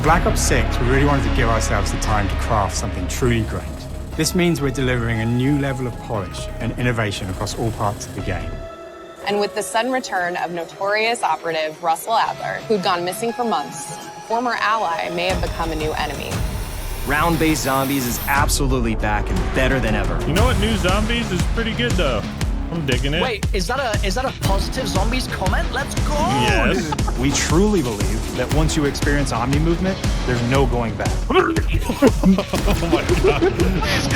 Black Ops 6, we really wanted to give ourselves the time to craft something truly great. This means we're delivering a new level of polish and innovation across all parts of the game. And with the sudden return of notorious operative Russell Adler, who'd gone missing for months, a former ally may have become a new enemy. Round-based Zombies is absolutely back and better than ever. You know what? New Zombies is pretty good though. I'm digging it. Wait, is that a positive Zombies comment? Let's go! Yes. We truly believe that once you experience Omni movement, there's no going back. Oh my god. Please!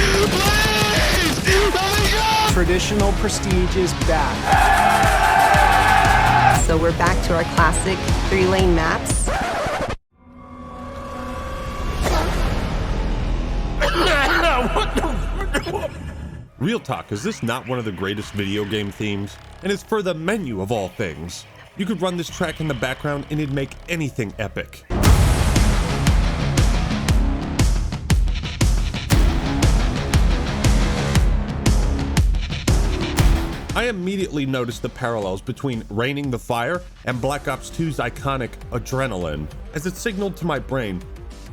Traditional prestige is back. So we're back to our classic 3-lane maps. Real talk, is this not one of the greatest video game themes? And it's for the menu of all things. You could run this track in the background and it'd make anything epic. I immediately noticed the parallels between Raining the Fire and Black Ops 2's iconic Adrenaline, as it signaled to my brain,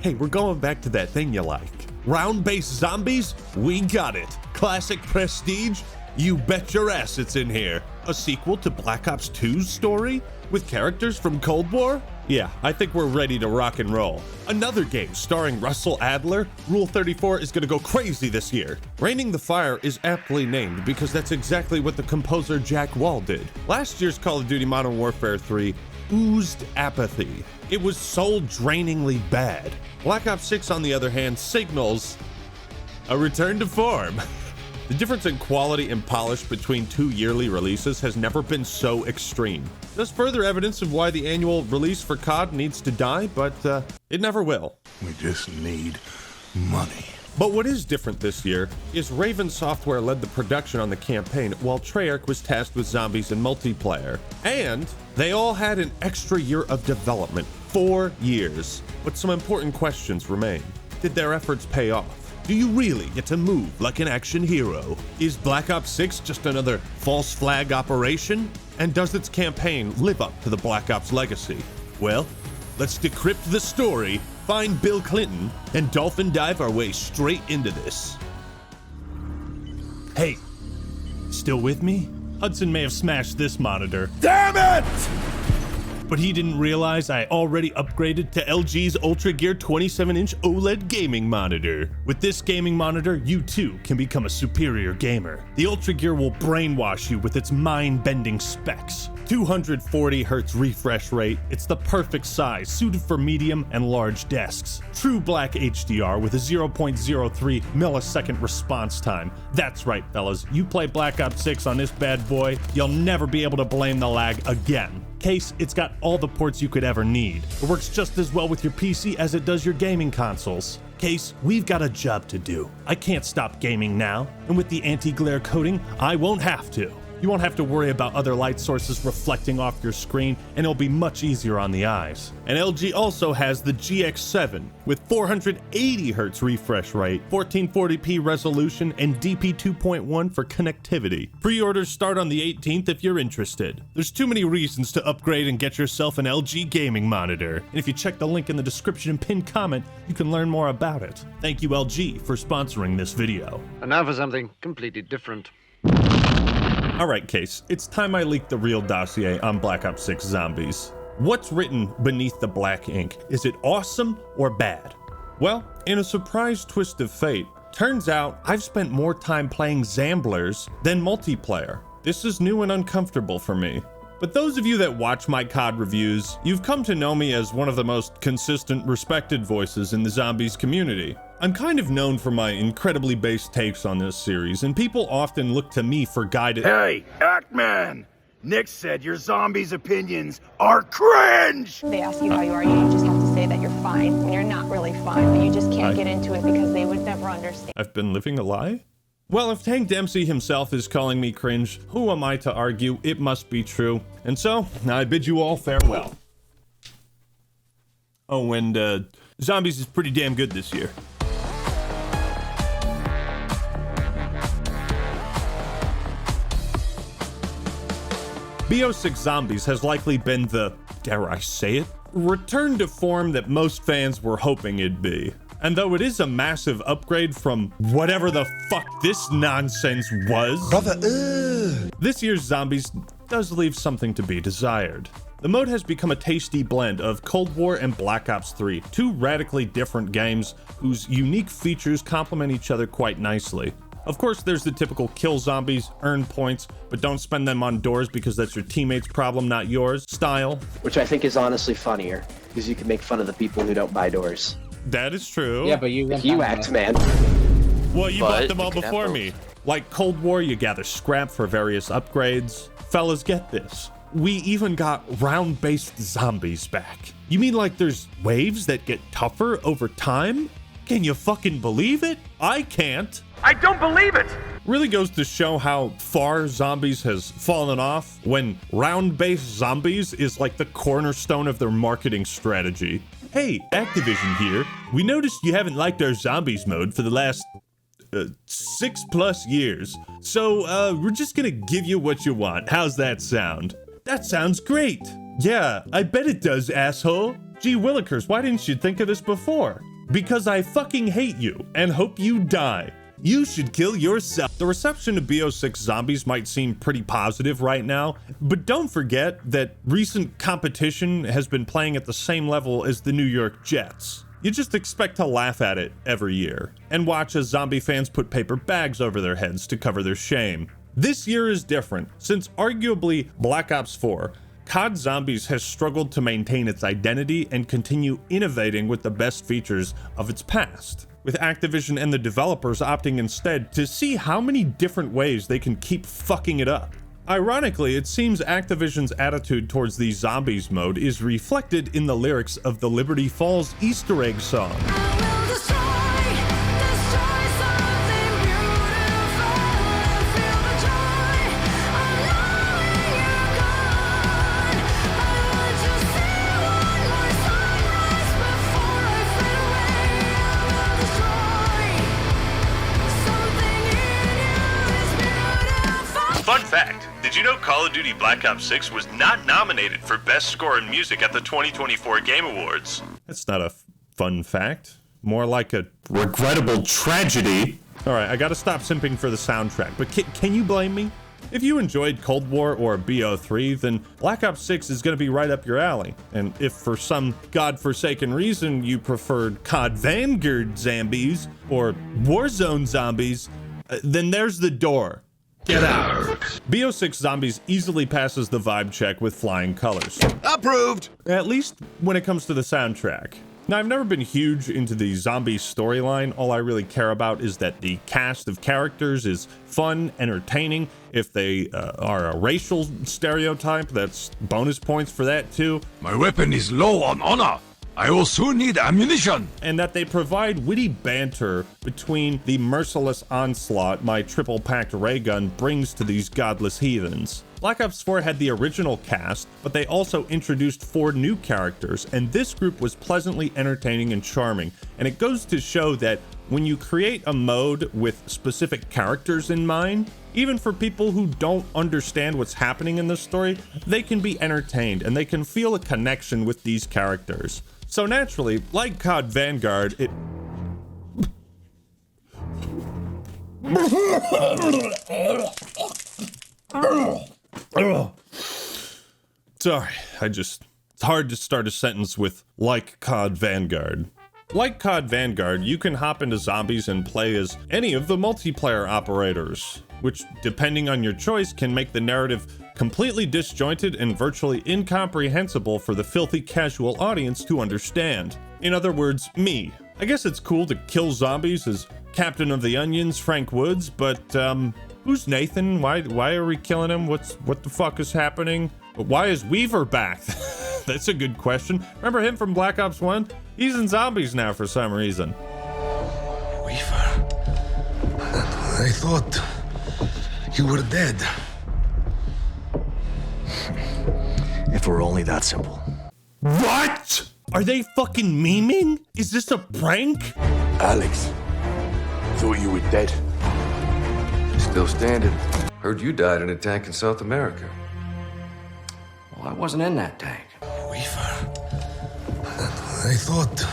hey, we're going back to that thing you like. Round-based zombies? We got it. Classic prestige? You bet your ass it's in here. A sequel to Black Ops 2's story? With characters from Cold War? Yeah, I think we're ready to rock and roll. Another game starring Russell Adler, Rule 34 is gonna go crazy this year. Raining the Fire is aptly named because that's exactly what the composer Jack Wall did. Last year's Call of Duty Modern Warfare 3 oozed apathy. It was soul-drainingly bad. Black Ops 6, on the other hand, signals a return to form. The difference in quality and polish between two yearly releases has never been so extreme. There's further evidence of why the annual release for COD needs to die, but it never will. We just need money. But what is different this year is Raven Software led the production on the campaign while Treyarch was tasked with zombies and multiplayer. And they all had an extra year of development, 4 years. But some important questions remain. Did their efforts pay off? Do you really get to move like an action hero? Is Black Ops 6 just another false flag operation? And does its campaign live up to the Black Ops legacy? Well, let's decrypt the story, find Bill Clinton, and dolphin dive our way straight into this. Hey, still with me? Hudson may have smashed this monitor, Damn it! but he didn't realize I already upgraded to LG's Ultra Gear 27-inch OLED gaming monitor. With this gaming monitor, you too can become a superior gamer. The Ultra Gear will brainwash you with its mind-bending specs. 240 Hz refresh rate, it's the perfect size, suited for medium and large desks. True black HDR with a 0.03 millisecond response time. That's right, fellas, you play Black Ops 6 on this bad boy, you'll never be able to blame the lag again. Case, it's got all the ports you could ever need. It works just as well with your PC as it does your gaming consoles. Case, we've got a job to do. I can't stop gaming now, and with the anti-glare coating, I won't have to. You won't have to worry about other light sources reflecting off your screen, and it'll be much easier on the eyes. And LG also has the GX7 with 480 Hz refresh rate, 1440p resolution, and DP 2.1 for connectivity. Pre-orders start on the 18th if you're interested. There's too many reasons to upgrade and get yourself an LG gaming monitor. And if you check the link in the description and pinned comment, you can learn more about it. Thank you, LG, for sponsoring this video. And now for something completely different. Alright, Case, it's time I leaked the real dossier on Black Ops 6 Zombies. What's written beneath the black ink? Is it awesome or bad? Well, in a surprise twist of fate, turns out I've spent more time playing Zamblers than multiplayer. This is new and uncomfortable for me. But those of you that watch my COD reviews, you've come to know me as one of the most consistent, respected voices in the Zombies community. I'm kind of known for my incredibly based takes on this series, and people often look to me for guidance. Hey, Ackman! Nick said your zombies' opinions are cringe! They ask you how you are, you just have to say that you're fine when you're not really fine, but you just can't get into it because they would never understand. I've been living a lie? Well, if Tank Dempsey himself is calling me cringe, who am I to argue? It must be true. And so, I bid you all farewell. Oh, and Zombies is pretty damn good this year. BO6 Zombies has likely been the, dare I say it, returned to form that most fans were hoping it'd be. And though it is a massive upgrade from whatever the fuck this nonsense was, this year's Zombies does leave something to be desired. The mode has become a tasty blend of Cold War and Black Ops 3, two radically different games whose unique features complement each other quite nicely. Of course, there's the typical kill zombies, earn points, but don't spend them on doors because that's your teammate's problem, not yours, style. Which I think is honestly funnier, because you can make fun of the people who don't buy doors. That is true. Yeah, but you act, man. Well, you bought them all before me. Like Cold War, you gather scrap for various upgrades. Fellas, get this. We even got round-based zombies back. You mean like there's waves that get tougher over time? Can you fucking believe it? I can't. I don't believe it! Really goes to show how far Zombies has fallen off when round-based zombies is like the cornerstone of their marketing strategy. Hey, Activision here. We noticed you haven't liked our Zombies mode for the last 6+ years. So, we're just gonna give you what you want. How's that sound? That sounds great. Yeah, I bet it does, asshole. Gee willikers, why didn't you think of this before? Because I fucking hate you and hope you die. You should kill yourself. The reception to BO6 Zombies might seem pretty positive right now, but don't forget that recent competition has been playing at the same level as the New York Jets. You just expect to laugh at it every year, and watch as zombie fans put paper bags over their heads to cover their shame. This year is different, since arguably Black Ops 4, COD Zombies has struggled to maintain its identity and continue innovating with the best features of its past, with Activision and the developers opting instead to see how many different ways they can keep fucking it up. Ironically, it seems Activision's attitude towards the Zombies mode is reflected in the lyrics of the Liberty Falls Easter egg song. Fun fact, did you know Call of Duty Black Ops 6 was not nominated for Best Score in Music at the 2024 Game Awards? That's not a fun fact. More like a regrettable tragedy. Alright, I gotta stop simping for the soundtrack, but can you blame me? If you enjoyed Cold War or BO3, then Black Ops 6 is gonna be right up your alley. And if for some godforsaken reason you preferred COD Vanguard Zombies or Warzone Zombies, then there's the door. Get out. BO6 Zombies easily passes the vibe check with flying colors. Approved! At least when it comes to the soundtrack. Now, I've never been huge into the zombie storyline. All I really care about is that the cast of characters is fun, entertaining. If they are a racial stereotype, that's bonus points for that too. My weapon is low on honor. I will soon need ammunition. And that they provide witty banter between the merciless onslaught my triple-packed ray gun brings to these godless heathens. Black Ops 4 had the original cast, but they also introduced 4 new characters, and this group was pleasantly entertaining and charming. And it goes to show that when you create a mode with specific characters in mind, even for people who don't understand what's happening in the story, they can be entertained and they can feel a connection with these characters. So naturally, like COD Vanguard, it... Sorry, it's hard to start a sentence with like COD Vanguard. Like COD Vanguard, you can hop into Zombies and play as any of the multiplayer operators, which, depending on your choice, can make the narrative completely disjointed and virtually incomprehensible for the filthy casual audience to understand. In other words, me. I guess it's cool to kill zombies as Captain of the Onions, Frank Woods, but, who's Nathan? Why are we killing him? What the fuck is happening? Why is Weaver back? That's a good question. Remember him from Black Ops 1? He's in Zombies now for some reason. Weaver, I thought you were dead. If it were only that simple. What? Are they fucking memeing? Is this a prank? Alex, thought you were dead. Still standing. Heard you died in a tank in South America. Well, I wasn't in that tank. Weaver, I thought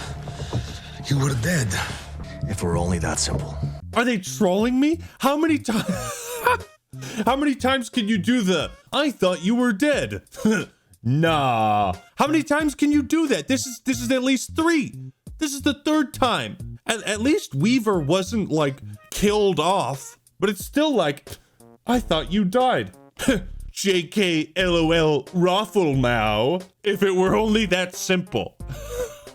you were dead. If we're only that simple. Are they trolling me? How many times? How many times can you do the I thought you were dead? Nah. How many times can you do that? This is at least 3. This is the 3rd time. At least Weaver wasn't like killed off, but it's still like I thought you died. JK LOL raffle now. If it were only that simple.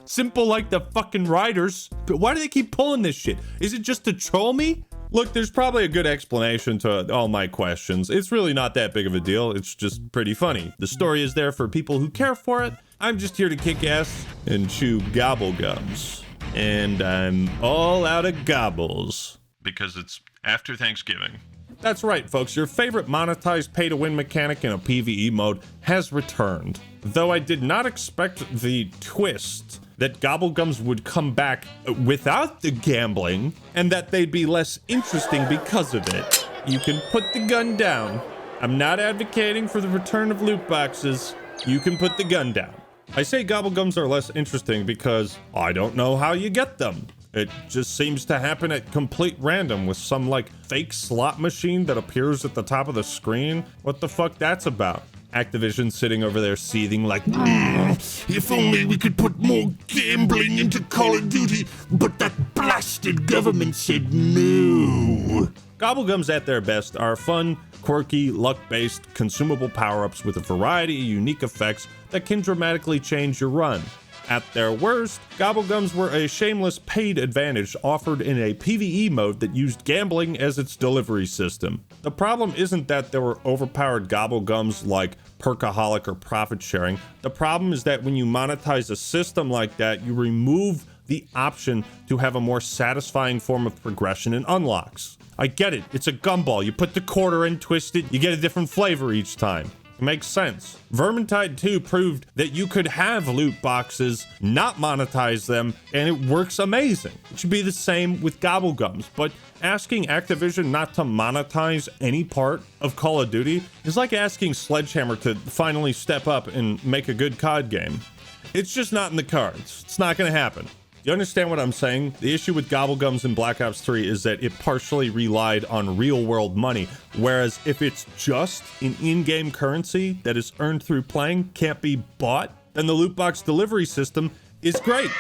Simple like the fucking writers. But why do they keep pulling this shit? Is it just to troll me? Look, there's probably a good explanation to all my questions. It's really not that big of a deal. It's just pretty funny. The story is there for people who care for it. I'm just here to kick ass and chew gobblegums. And I'm all out of gobbles. Because it's after Thanksgiving. That's right, folks. Your favorite monetized pay-to-win mechanic in a PvE mode has returned. Though I did not expect the twist that gobblegums would come back without the gambling and that they'd be less interesting because of it. You can put the gun down. I'm not advocating for the return of loot boxes. You can put the gun down. I say gobblegums are less interesting because I don't know how you get them. It just seems to happen at complete random with some like fake slot machine that appears at the top of the screen. What the fuck that's about? Activision sitting over there seething like, if only we could put more gambling into Call of Duty, but that blasted government said no. Gobblegums at their best are fun, quirky, luck-based, consumable power-ups with a variety of unique effects that can dramatically change your run. At their worst, gobblegums were a shameless paid advantage offered in a PvE mode that used gambling as its delivery system. The problem isn't that there were overpowered gobblegums like Perkaholic or profit sharing. The problem is that when you monetize a system like that, you remove the option to have a more satisfying form of progression and unlocks. I get it, it's a gumball. You put the quarter in, twist it, you get a different flavor each time. It makes sense. Vermintide 2 proved that you could have loot boxes, not monetize them, and it works amazing. It should be the same with gobblegums, but asking Activision not to monetize any part of Call of Duty is like asking Sledgehammer to finally step up and make a good COD game. It's just not in the cards. It's not gonna happen. You understand what I'm saying? The issue with gobblegums in Black Ops 3 is that it partially relied on real-world money, whereas if it's just an in-game currency that is earned through playing, can't be bought, then the loot box delivery system is great.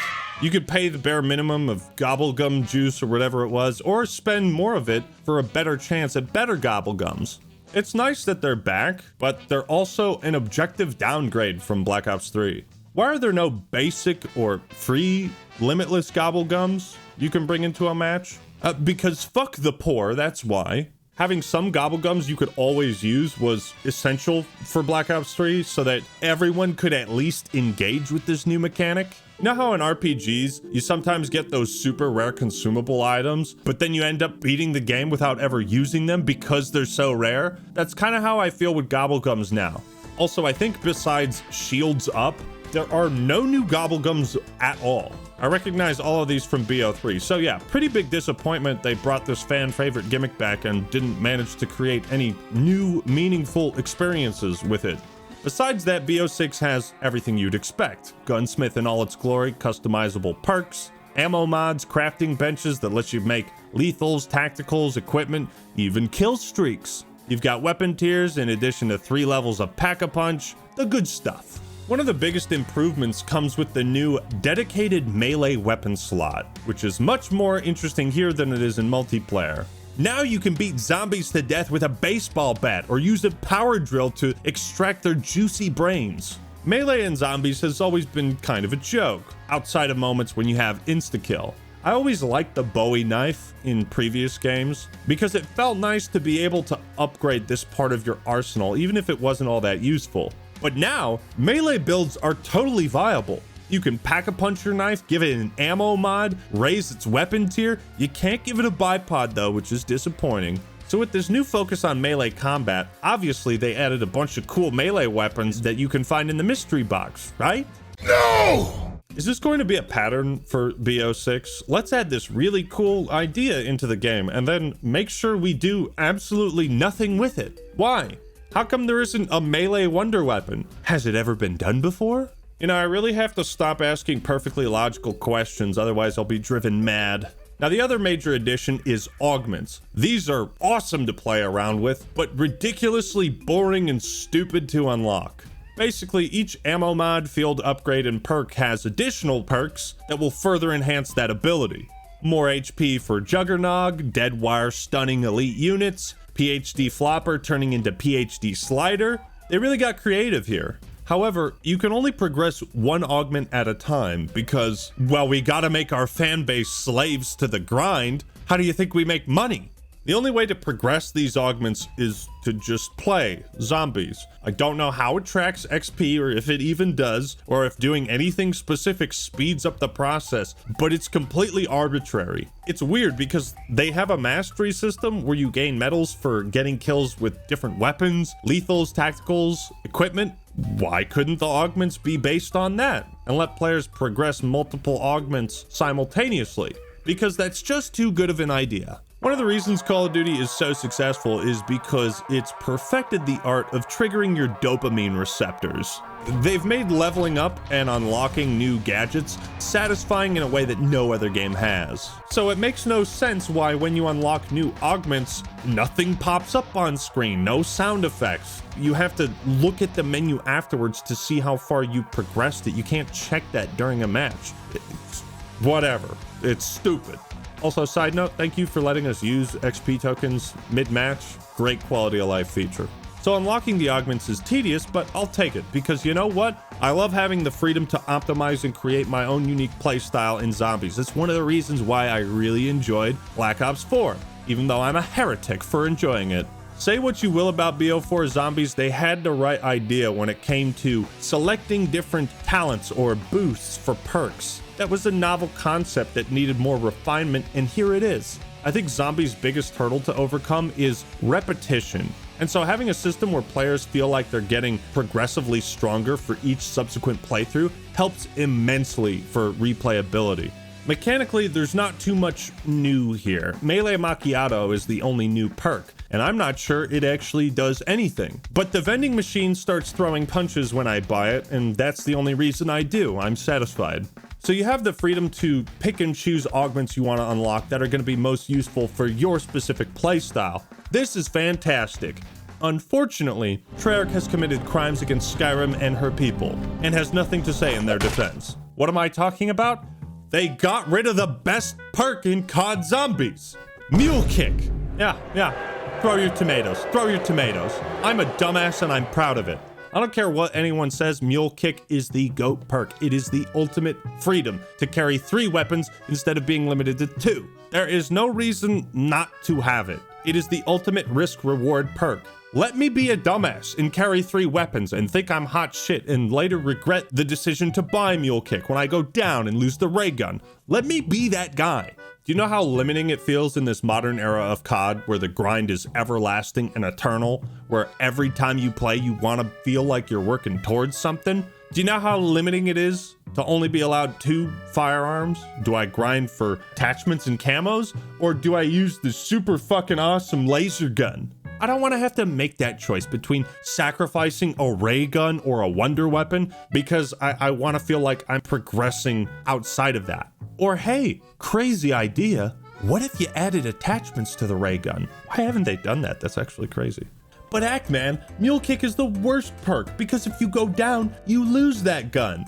You could pay the bare minimum of gobblegum juice or whatever it was, or spend more of it for a better chance at better gobblegums. It's nice that they're back, but they're also an objective downgrade from Black Ops 3. Why are there no basic or free limitless gobblegums you can bring into a match? Because fuck the poor, that's why. Having some gobblegums you could always use was essential for Black Ops 3 so that everyone could at least engage with this new mechanic. You know how in RPGs, you sometimes get those super rare consumable items, but then you end up beating the game without ever using them because they're so rare? That's kind of how I feel with gobblegums now. Also, I think besides Shields Up, there are no new gobblegums at all. I recognize all of these from BO3, so yeah, pretty big disappointment they brought this fan favorite gimmick back and didn't manage to create any new meaningful experiences with it. Besides that, BO6 has everything you'd expect. Gunsmith in all its glory, customizable perks, ammo mods, crafting benches that let you make lethals, tacticals, equipment, even kill streaks. You've got weapon tiers in addition to 3 levels of pack-a-punch, the good stuff. One of the biggest improvements comes with the new dedicated melee weapon slot, which is much more interesting here than it is in multiplayer. Now you can beat zombies to death with a baseball bat or use a power drill to extract their juicy brains. Melee in zombies has always been kind of a joke, outside of moments when you have insta-kill. I always liked the Bowie knife in previous games because it felt nice to be able to upgrade this part of your arsenal even if it wasn't all that useful. But now, melee builds are totally viable. You can pack-a-punch your knife, give it an ammo mod, raise its weapon tier. You can't give it a bipod though, which is disappointing. So with this new focus on melee combat, obviously they added a bunch of cool melee weapons that you can find in the mystery box, right? No! Is this going to be a pattern for BO6? Let's add this really cool idea into the game and then make sure we do absolutely nothing with it. Why? How come there isn't a melee wonder weapon? Has it ever been done before? You know, I really have to stop asking perfectly logical questions, otherwise I'll be driven mad. Now, the other major addition is augments. These are awesome to play around with, but ridiculously boring and stupid to unlock. Basically, each ammo mod, field upgrade, and perk has additional perks that will further enhance that ability. More HP for Juggernog, Dead Wire stunning elite units, PhD Flopper turning into PhD Slider. They really got creative here. However, you can only progress one augment at a time because, well, we gotta make our fan base slaves to the grind. How do you think we make money? The only way to progress these augments is to just play zombies. I don't know how it tracks XP or if it even does, or if doing anything specific speeds up the process, but it's completely arbitrary. It's weird because they have a mastery system where you gain medals for getting kills with different weapons, lethals, tacticals, equipment. Why couldn't the augments be based on that and let players progress multiple augments simultaneously? Because that's just too good of an idea. One of the reasons Call of Duty is so successful is because it's perfected the art of triggering your dopamine receptors. They've made leveling up and unlocking new gadgets satisfying in a way that no other game has. So it makes no sense why when you unlock new augments, nothing pops up on screen, no sound effects. You have to look at the menu afterwards to see how far you progressed it. You can't check that during a match. Whatever. It's stupid. Also, side note, thank you for letting us use XP tokens mid-match. Great quality of life feature. So unlocking the augments is tedious, but I'll take it because you know what? I love having the freedom to optimize and create my own unique playstyle in zombies. It's one of the reasons why I really enjoyed Black Ops 4, even though I'm a heretic for enjoying it. Say what you will about BO4 Zombies, they had the right idea when it came to selecting different talents or boosts for perks. That was a novel concept that needed more refinement, and here it is. I think Zombies' biggest hurdle to overcome is repetition. And so having a system where players feel like they're getting progressively stronger for each subsequent playthrough helps immensely for replayability. Mechanically, there's not too much new here. Melee Macchiato is the only new perk, and I'm not sure it actually does anything. But the vending machine starts throwing punches when I buy it, and that's the only reason I do. I'm satisfied. So you have the freedom to pick and choose augments you want to unlock that are going to be most useful for your specific playstyle. This is fantastic. Unfortunately, Treyarch has committed crimes against Skyrim and her people, and has nothing to say in their defense. What am I talking about? They got rid of the best perk in COD Zombies. Mule Kick. Yeah. Throw your tomatoes. Throw your tomatoes. I'm a dumbass and I'm proud of it. I don't care what anyone says, Mule Kick is the GOAT perk. It is the ultimate freedom to carry 3 weapons instead of being limited to 2. There is no reason not to have it. It is the ultimate risk-reward perk. Let me be a dumbass and carry 3 weapons and think I'm hot shit and later regret the decision to buy Mule Kick when I go down and lose the ray gun. Let me be that guy. Do you know how limiting it feels in this modern era of COD where the grind is everlasting and eternal, where every time you play you want to feel like you're working towards something? Do you know how limiting it is to only be allowed 2 firearms? Do I grind for attachments and camos, or do I use the super fucking awesome laser gun? I don't want to have to make that choice between sacrificing a ray gun or a wonder weapon because I want to feel like I'm progressing outside of that. Or hey, crazy idea, what if you added attachments to the ray gun? Why haven't they done that? That's actually crazy. But heck man, Mule Kick is the worst perk because if you go down, you lose that gun.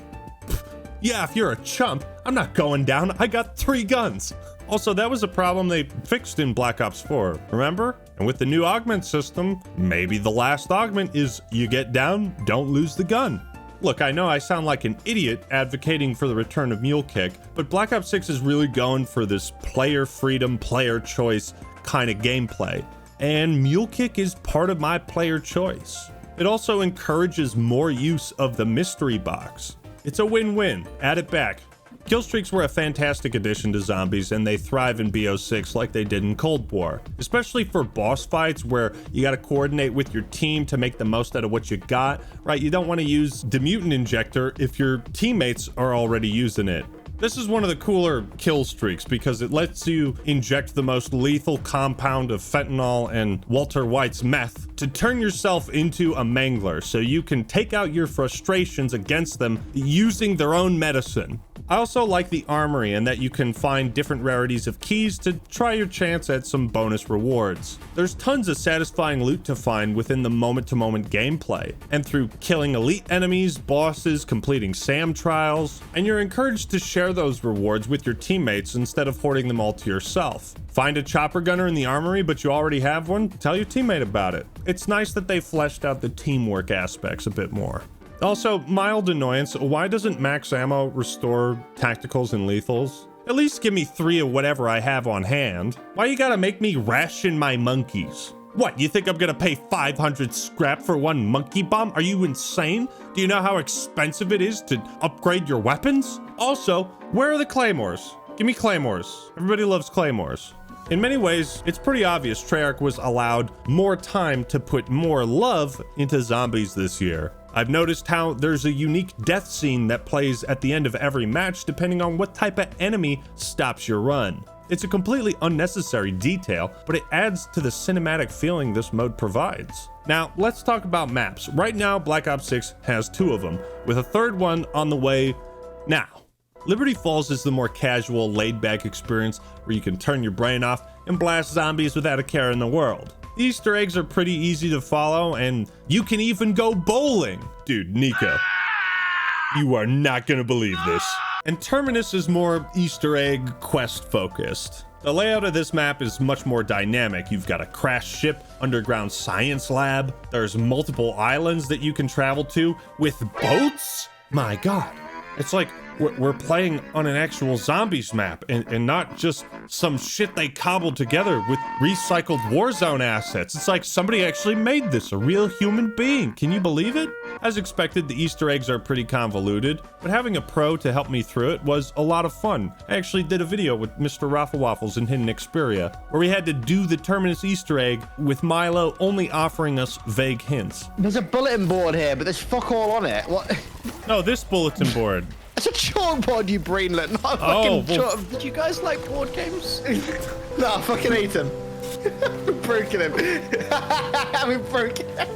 Yeah, if you're a chump, I'm not going down, I got 3 guns. Also, that was a problem they fixed in Black Ops 4, remember? And with the new augment system, maybe the last augment is you get down, don't lose the gun. Look, I know I sound like an idiot advocating for the return of Mule Kick, but Black Ops 6 is really going for this player freedom, player choice kind of gameplay. And Mule Kick is part of my player choice. It also encourages more use of the mystery box. It's a win-win, add it back. Kill streaks were a fantastic addition to zombies, and they thrive in BO6 like they did in Cold War, especially for boss fights where you got to coordinate with your team to make the most out of what you got, right? You don't want to use the mutant injector if your teammates are already using it. This is one of the cooler kill streaks because it lets you inject the most lethal compound of fentanyl and Walter White's meth to turn yourself into a mangler so you can take out your frustrations against them using their own medicine. I also like the armory and that you can find different rarities of keys to try your chance at some bonus rewards. There's tons of satisfying loot to find within the moment-to-moment gameplay, and through killing elite enemies, bosses, completing SAM trials, and you're encouraged to share those rewards with your teammates instead of hoarding them all to yourself. Find a chopper gunner in the armory, but you already have one? Tell your teammate about it. It's nice that they fleshed out the teamwork aspects a bit more. Also, mild annoyance, why doesn't max ammo restore tacticals and lethals? At least give me 3 of whatever I have on hand. Why you gotta make me ration my monkeys? What, you think I'm gonna pay 500 scrap for one monkey bomb? Are you insane? Do you know how expensive it is to upgrade your weapons? Also, where are the claymores? Give me claymores. Everybody loves claymores. In many ways, it's pretty obvious Treyarch was allowed more time to put more love into zombies this year. I've noticed how there's a unique death scene that plays at the end of every match depending on what type of enemy stops your run. It's a completely unnecessary detail, but it adds to the cinematic feeling this mode provides. Now, let's talk about maps. Right now, Black Ops 6 has 2 of them, with a 3rd one on the way now. Liberty Falls is the more casual, laid-back experience where you can turn your brain off and blast zombies without a care in the world. The Easter eggs are pretty easy to follow, and you can even go bowling. Dude, Nico, you are not gonna believe this. And Terminus is more Easter egg quest focused. The layout of this map is much more dynamic. You've got a crashed ship, underground science lab. There's multiple islands that you can travel to with boats. My God, it's like we're playing on an actual zombies map and not just some shit they cobbled together with recycled Warzone assets. It's like somebody actually made this, a real human being. Can you believe it? As expected, the Easter eggs are pretty convoluted, but having a pro to help me through it was a lot of fun. I actually did a video with Mr. Rafflewaffles and Hidden Xperia, where we had to do the Terminus Easter egg with Milo only offering us vague hints. There's a bulletin board here, but there's fuck all on it. What? No, this bulletin board. It's a chalkboard, you brainlet. Not fucking chalk. Did you guys like board games? No, I fucking hate them. We've broken him. We've broken him.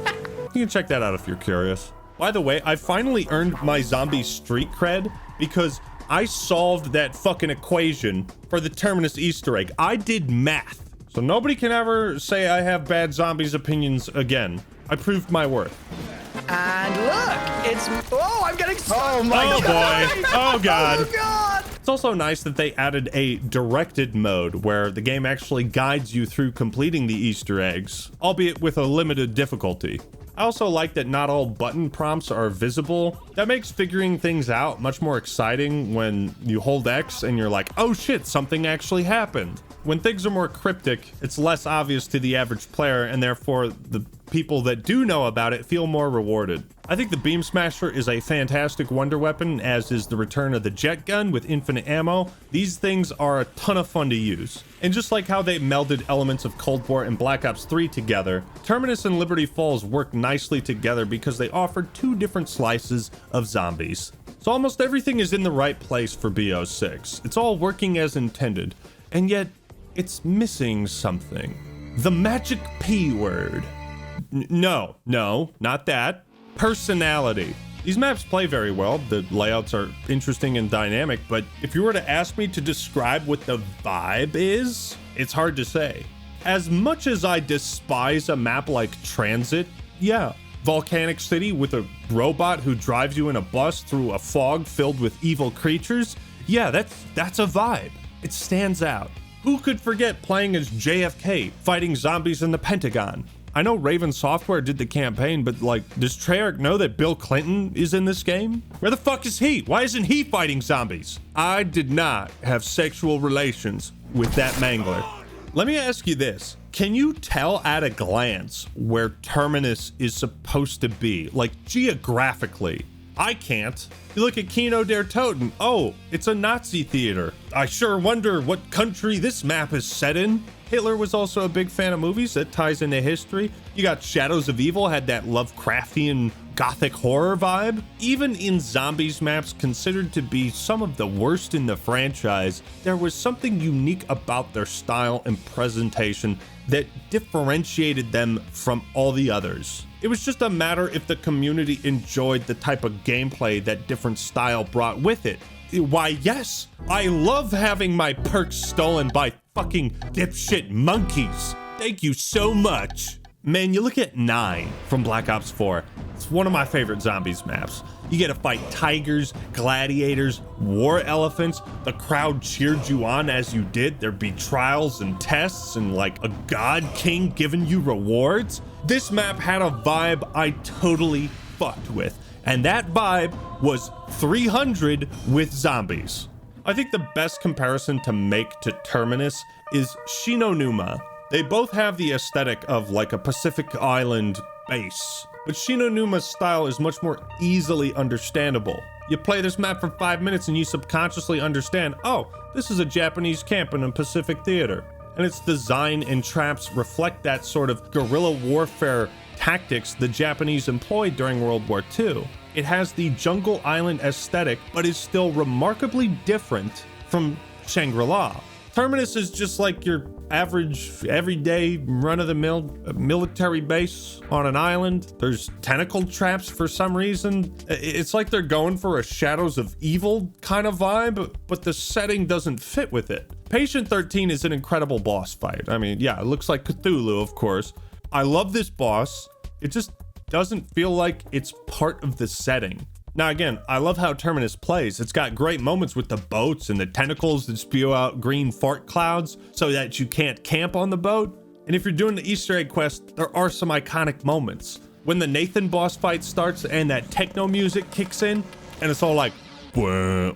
You can check that out if you're curious. By the way, I finally earned my zombie street cred because I solved that fucking equation for the Terminus Easter egg. I did math. So nobody can ever say I have bad zombies opinions again. I proved my worth. And look, it's... Oh, I'm getting... Oh, my God. God. Boy. Oh, God. Oh, God. It's also nice that they added a directed mode where the game actually guides you through completing the Easter eggs, albeit with a limited difficulty. I also like that not all button prompts are visible. That makes figuring things out much more exciting when you hold X and you're like, oh shit, something actually happened. When things are more cryptic, it's less obvious to the average player, and therefore the people that do know about it feel more rewarded. I think the Beam Smasher is a fantastic wonder weapon, as is the return of the jet gun with infinite ammo. These things are a ton of fun to use. And just like how they melded elements of Cold War and Black Ops 3 together, Terminus and Liberty Falls work nicely together because they offer 2 different slices of zombies. So almost everything is in the right place for BO6. It's all working as intended, and yet it's missing something. The magic P word. No, not that. Personality. These maps play very well. The layouts are interesting and dynamic, but if you were to ask me to describe what the vibe is, it's hard to say. As much as I despise a map like Transit, yeah, Volcanic City with a robot who drives you in a bus through a fog filled with evil creatures, yeah, that's a vibe. It stands out. Who could forget playing as JFK fighting zombies in the Pentagon? I know Raven Software did the campaign, but like, does Treyarch know that Bill Clinton is in this game? Where the fuck is he? Why isn't he fighting zombies? I did not have sexual relations with that mangler. Let me ask you this. Can you tell at a glance where Terminus is supposed to be, like geographically? I can't. You look at Kino der Toten. Oh, it's a Nazi theater. I sure wonder what country this map is set in. Hitler was also a big fan of movies. That ties into history. You got Shadows of Evil, had that Lovecraftian gothic horror vibe. Even in Zombies maps considered to be some of the worst in the franchise, there was something unique about their style and presentation that differentiated them from all the others. It was just a matter if the community enjoyed the type of gameplay that different style brought with it. Why, yes, I love having my perks stolen by fucking dipshit monkeys. Thank you so much. Man, you look at 9 from Black Ops 4. It's one of my favorite Zombies maps. You get to fight tigers, gladiators, war elephants. The crowd cheered you on as you did. There'd be trials and tests and like a god king giving you rewards. This map had a vibe I totally fucked with. And that vibe was 300 with zombies. I think the best comparison to make to Terminus is Shinonuma. They both have the aesthetic of like a Pacific Island base, but Shinonuma's style is much more easily understandable. You play this map for 5 minutes and you subconsciously understand, oh, this is a Japanese camp in a Pacific theater. And its design and traps reflect that sort of guerrilla warfare tactics the Japanese employed during World War II. It has the jungle island aesthetic, but is still remarkably different from Shangri-La. Terminus is just like your average, everyday, run-of-the-mill military base on an island. There's tentacle traps for some reason. It's like they're going for a Shadows of Evil kind of vibe, but the setting doesn't fit with it. Patient 13 is an incredible boss fight. I mean, yeah, it looks like Cthulhu, of course. I love this boss. It just doesn't feel like it's part of the setting. Now again, I love how Terminus plays. It's got great moments with the boats and the tentacles that spew out green fart clouds so that you can't camp on the boat. And if you're doing the Easter egg quest, there are some iconic moments. When the Nathan boss fight starts and that techno music kicks in, and it's all like, yeah,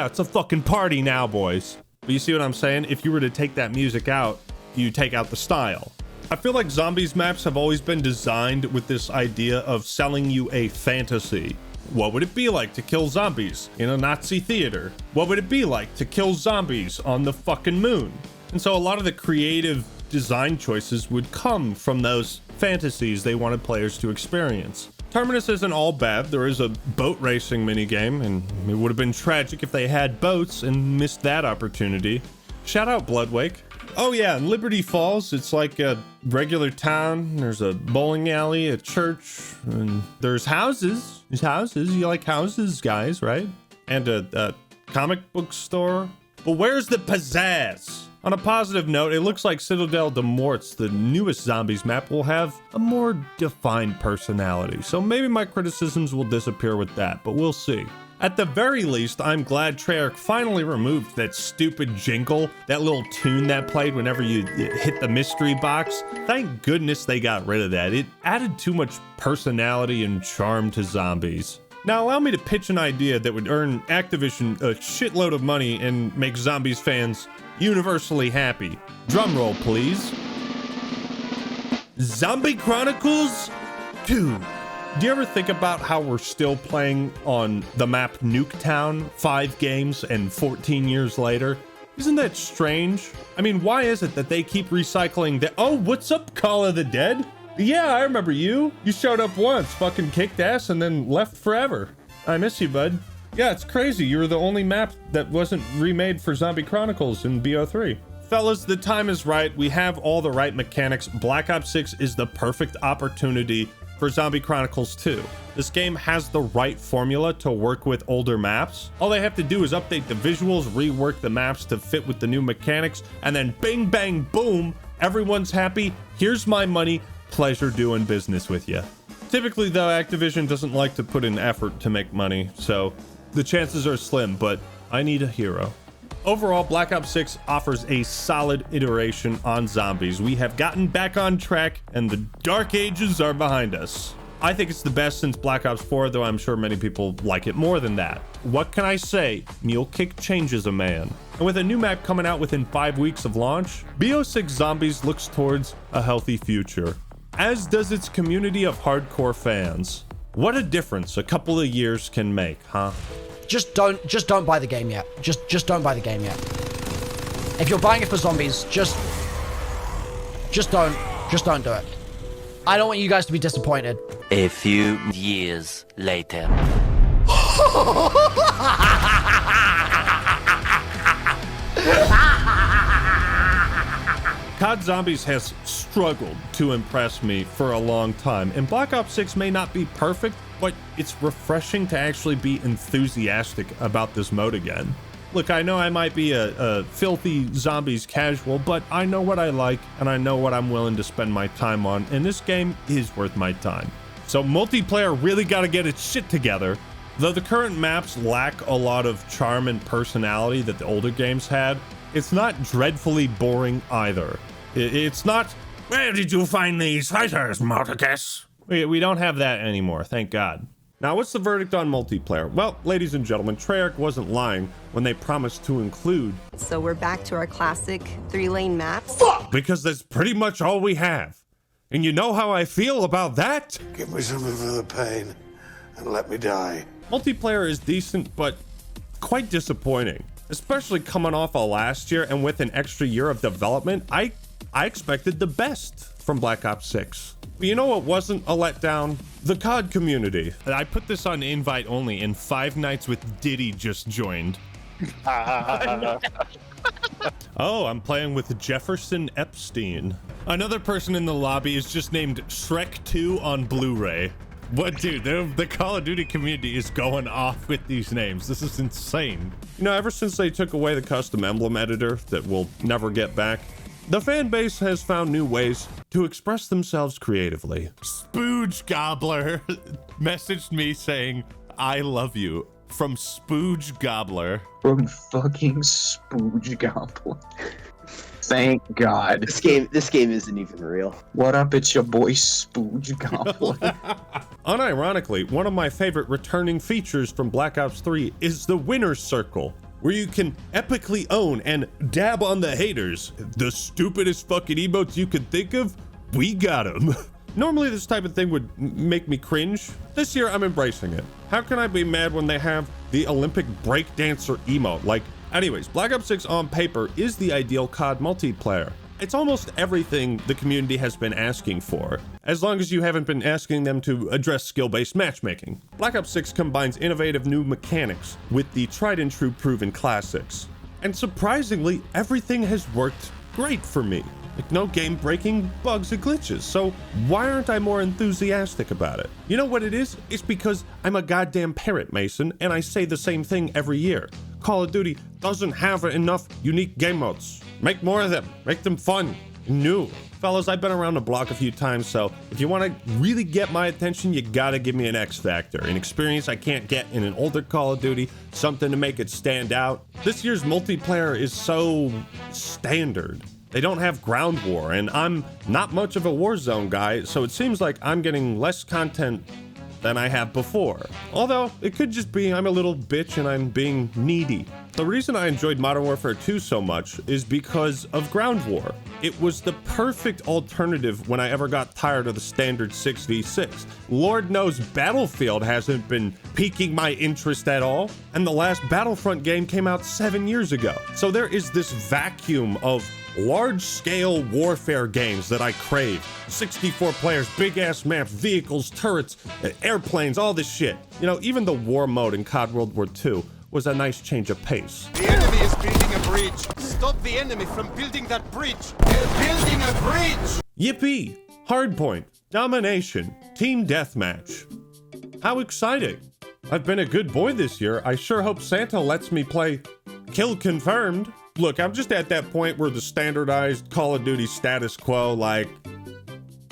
it's a fucking party now, boys. But you see what I'm saying? If you were to take that music out, you take out the style. I feel like Zombies maps have always been designed with this idea of selling you a fantasy. What would it be like to kill zombies in a Nazi theater? What would it be like to kill zombies on the fucking moon? And so a lot of the creative design choices would come from those fantasies they wanted players to experience. Terminus isn't all bad. There is a boat racing minigame, and it would have been tragic if they had boats and missed that opportunity. Shout out Bloodwake. Oh yeah, in Liberty Falls, it's like a regular town. There's a bowling alley, a church, and there's houses. There's houses. You like houses, guys, right? And a comic book store. But where's the pizzazz? On a positive note, it looks like Citadel de Morts, the newest Zombies map, will have a more defined personality. So maybe my criticisms will disappear with that, but we'll see. At the very least, I'm glad Treyarch finally removed that stupid jingle, that little tune that played whenever you hit the mystery box. Thank goodness they got rid of that. It added too much personality and charm to Zombies. Now allow me to pitch an idea that would earn Activision a shitload of money and make Zombies fans universally happy. Drum roll, please. Zombie Chronicles 2. Do you ever think about how we're still playing on the map Nuketown 5 games and 14 years later? Isn't that strange? I mean, why is it that they keep recycling the— oh, what's up, Call of the Dead? Yeah, I remember you. You showed up once, fucking kicked ass, and then left forever. I miss you, bud. Yeah, it's crazy. You were the only map that wasn't remade for Zombie Chronicles in BO3. Fellas, the time is right. We have all the right mechanics. Black Ops 6 is the perfect opportunity for Zombie Chronicles 2. This game has the right formula to work with older maps. All they have to do is update the visuals, rework the maps to fit with the new mechanics, and then bing, bang, boom, everyone's happy. Here's my money. Pleasure doing business with you. Typically, though, Activision doesn't like to put in effort to make money, so the chances are slim, but I need a hero. Overall, Black Ops 6 offers a solid iteration on zombies. We have gotten back on track, and the dark ages are behind us. I think it's the best since Black Ops 4, though I'm sure many people like it more than that. What can I say? Mule kick changes a man. And with a new map coming out within 5 weeks of launch, BO6 Zombies looks towards a healthy future, as does its community of hardcore fans. What a difference a couple of years can make, huh? Just don't buy the game yet. Just don't buy the game yet. If you're buying it for zombies, just don't do it. I don't want you guys to be disappointed. A few years later. COD Zombies has struggled to impress me for a long time, and Black Ops 6 may not be perfect, but it's refreshing to actually be enthusiastic about this mode again. Look, I know I might be a filthy zombies casual, but I know what I like, and I know what I'm willing to spend my time on, and this game is worth my time. So multiplayer really got to get its shit together. Though the current maps lack a lot of charm and personality that the older games had, it's not dreadfully boring either. It's not, where did you find these fighters, Marticus? We don't have that anymore, thank God. Now, what's the verdict on multiplayer? Well, ladies and gentlemen, Treyarch wasn't lying when they promised to include... So we're back to our classic 3-lane maps? Because that's pretty much all we have. And you know how I feel about that? Give me something for the pain and let me die. Multiplayer is decent, but quite disappointing. Especially coming off of last year and with an extra year of development, I expected the best from Black Ops 6. But you know what wasn't a letdown? The COD community. I put this on invite only, and 5 Nights with Diddy just joined. Oh, I'm playing with Jefferson Epstein. Another person in the lobby is just named Shrek 2 on Blu-ray. What, dude, the Call of Duty community is going off with these names. This is insane. You know, ever since they took away the custom emblem editor that we'll never get back, the fan base has found new ways to express themselves creatively. Spooge Gobbler messaged me saying, I love you, from Spooge Gobbler. From fucking Spooge Gobbler. Thank God. This game isn't even real. What up, it's your boy Spooge Gobbler. Unironically, one of my favorite returning features from Black Ops 3 is the Winner's Circle, where you can epically own and dab on the haters. The stupidest fucking emotes you can think of, we got them. Normally this type of thing would make me cringe. This year I'm embracing it. How can I be mad when they have the Olympic breakdancer emote? Like, anyways, Black Ops 6 on paper is the ideal COD multiplayer. It's almost everything the community has been asking for, as long as you haven't been asking them to address skill-based matchmaking. Black Ops 6 combines innovative new mechanics with the tried and true proven classics. And surprisingly, everything has worked great for me. Like, no game-breaking bugs or glitches, so why aren't I more enthusiastic about it? You know what it is? It's because I'm a goddamn parrot, Mason, and I say the same thing every year. Call of Duty doesn't have enough unique game modes. Make more of them. Make them fun. New. Fellas, I've been around the block a few times, so if you want to really get my attention, you gotta give me an X factor, an experience I can't get in an older Call of Duty, something to make it stand out. This year's multiplayer is so standard. They don't have ground war, and I'm not much of a Warzone guy, so it seems like I'm getting less content than I have before. Although, it could just be I'm a little bitch and I'm being needy. The reason I enjoyed Modern Warfare 2 so much is because of ground war. It was the perfect alternative when I ever got tired of the standard 6v6. Lord knows Battlefield hasn't been piquing my interest at all, and the last Battlefront game came out 7 years ago. So there is this vacuum of large-scale warfare games that I crave. 64 players, big-ass maps, vehicles, turrets, airplanes, all this shit. You know, even the war mode in COD World War II was a nice change of pace. The enemy is building a bridge. Stop the enemy from building that bridge. They're building a bridge! Yippee! Hardpoint, domination, team deathmatch. How exciting! I've been a good boy this year. I sure hope Santa lets me play Kill Confirmed. Look, I'm just at that point where the standardized Call of Duty status quo, like,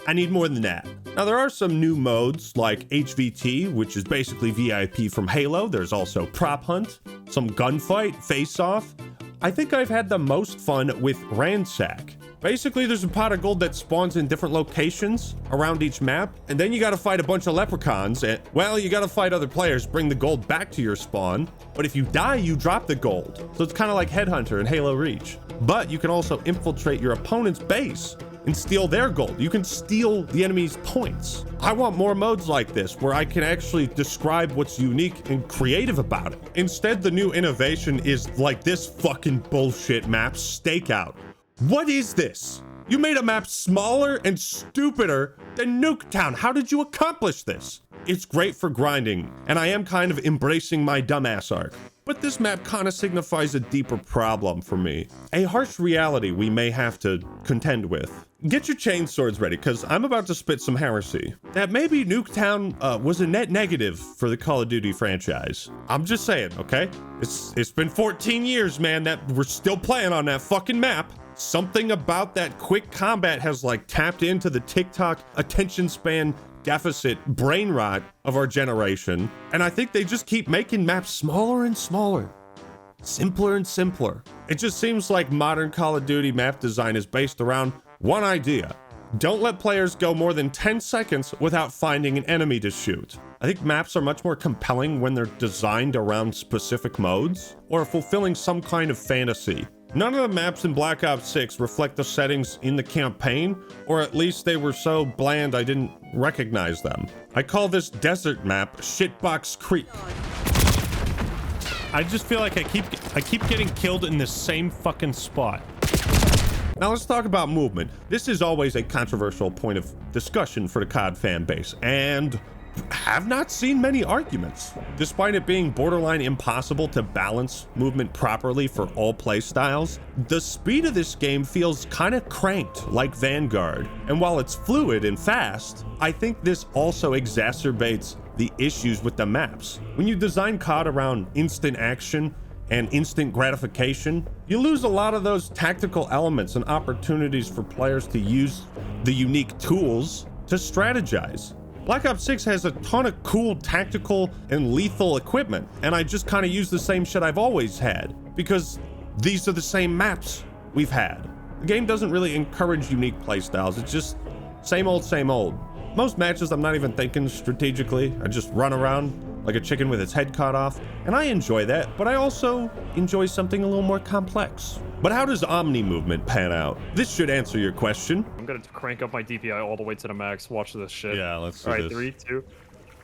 I need more than that. Now, there are some new modes like HVT, which is basically VIP from Halo. There's also Prop Hunt, some gunfight, face-off. I think I've had the most fun with Ransack. Basically, there's a pot of gold that spawns in different locations around each map, and then you gotta fight a bunch of leprechauns, and, well, you gotta fight other players, bring the gold back to your spawn, but if you die, you drop the gold. So it's kind of like Headhunter in Halo Reach. But you can also infiltrate your opponent's base and steal their gold. You can steal the enemy's points. I want more modes like this where I can actually describe what's unique and creative about it. Instead, the new innovation is like this fucking bullshit map, Stakeout. What is this? You made a map smaller and stupider than Nuketown. How did you accomplish this? It's great for grinding, and I am kind of embracing my dumbass arc. But this map kind of signifies a deeper problem for me. A harsh reality we may have to contend with. Get your chain swords ready, because I'm about to spit some heresy. That maybe Nuketown was a net negative for the Call of Duty franchise. I'm just saying, okay? It's been 14 years, man, that we're still playing on that fucking map. Something about that quick combat has like tapped into the TikTok attention span deficit brain rot of our generation. And I think they just keep making maps smaller and smaller, simpler and simpler. It just seems like modern Call of Duty map design is based around one idea. Don't let players go more than 10 seconds without finding an enemy to shoot. I think maps are much more compelling when they're designed around specific modes or fulfilling some kind of fantasy. None of the maps in Black Ops 6 reflect the settings in the campaign, or at least they were so bland I didn't recognize them. I call this desert map Shitbox Creek. I just feel like I keep getting killed in the same fucking spot. Now let's talk about movement. This is always a controversial point of discussion for the COD fan base, and have not seen many arguments. Despite it being borderline impossible to balance movement properly for all play styles, the speed of this game feels kind of cranked like Vanguard. And while it's fluid and fast, I think this also exacerbates the issues with the maps. When you design COD around instant action and instant gratification, you lose a lot of those tactical elements and opportunities for players to use the unique tools to strategize. Black Ops 6 has a ton of cool tactical and lethal equipment, and I just kind of use the same shit I've always had, because these are the same maps we've had. The game doesn't really encourage unique playstyles, it's just same old, same old. Most matches I'm not even thinking strategically, I just run around like a chicken with its head cut off, and I enjoy that, but I also enjoy something a little more complex. But how does Omni movement pan out? This should answer your question. I'm gonna crank up my DPI all the way to the max. Watch this shit. Yeah, let's do this. this. All right, 3, 2.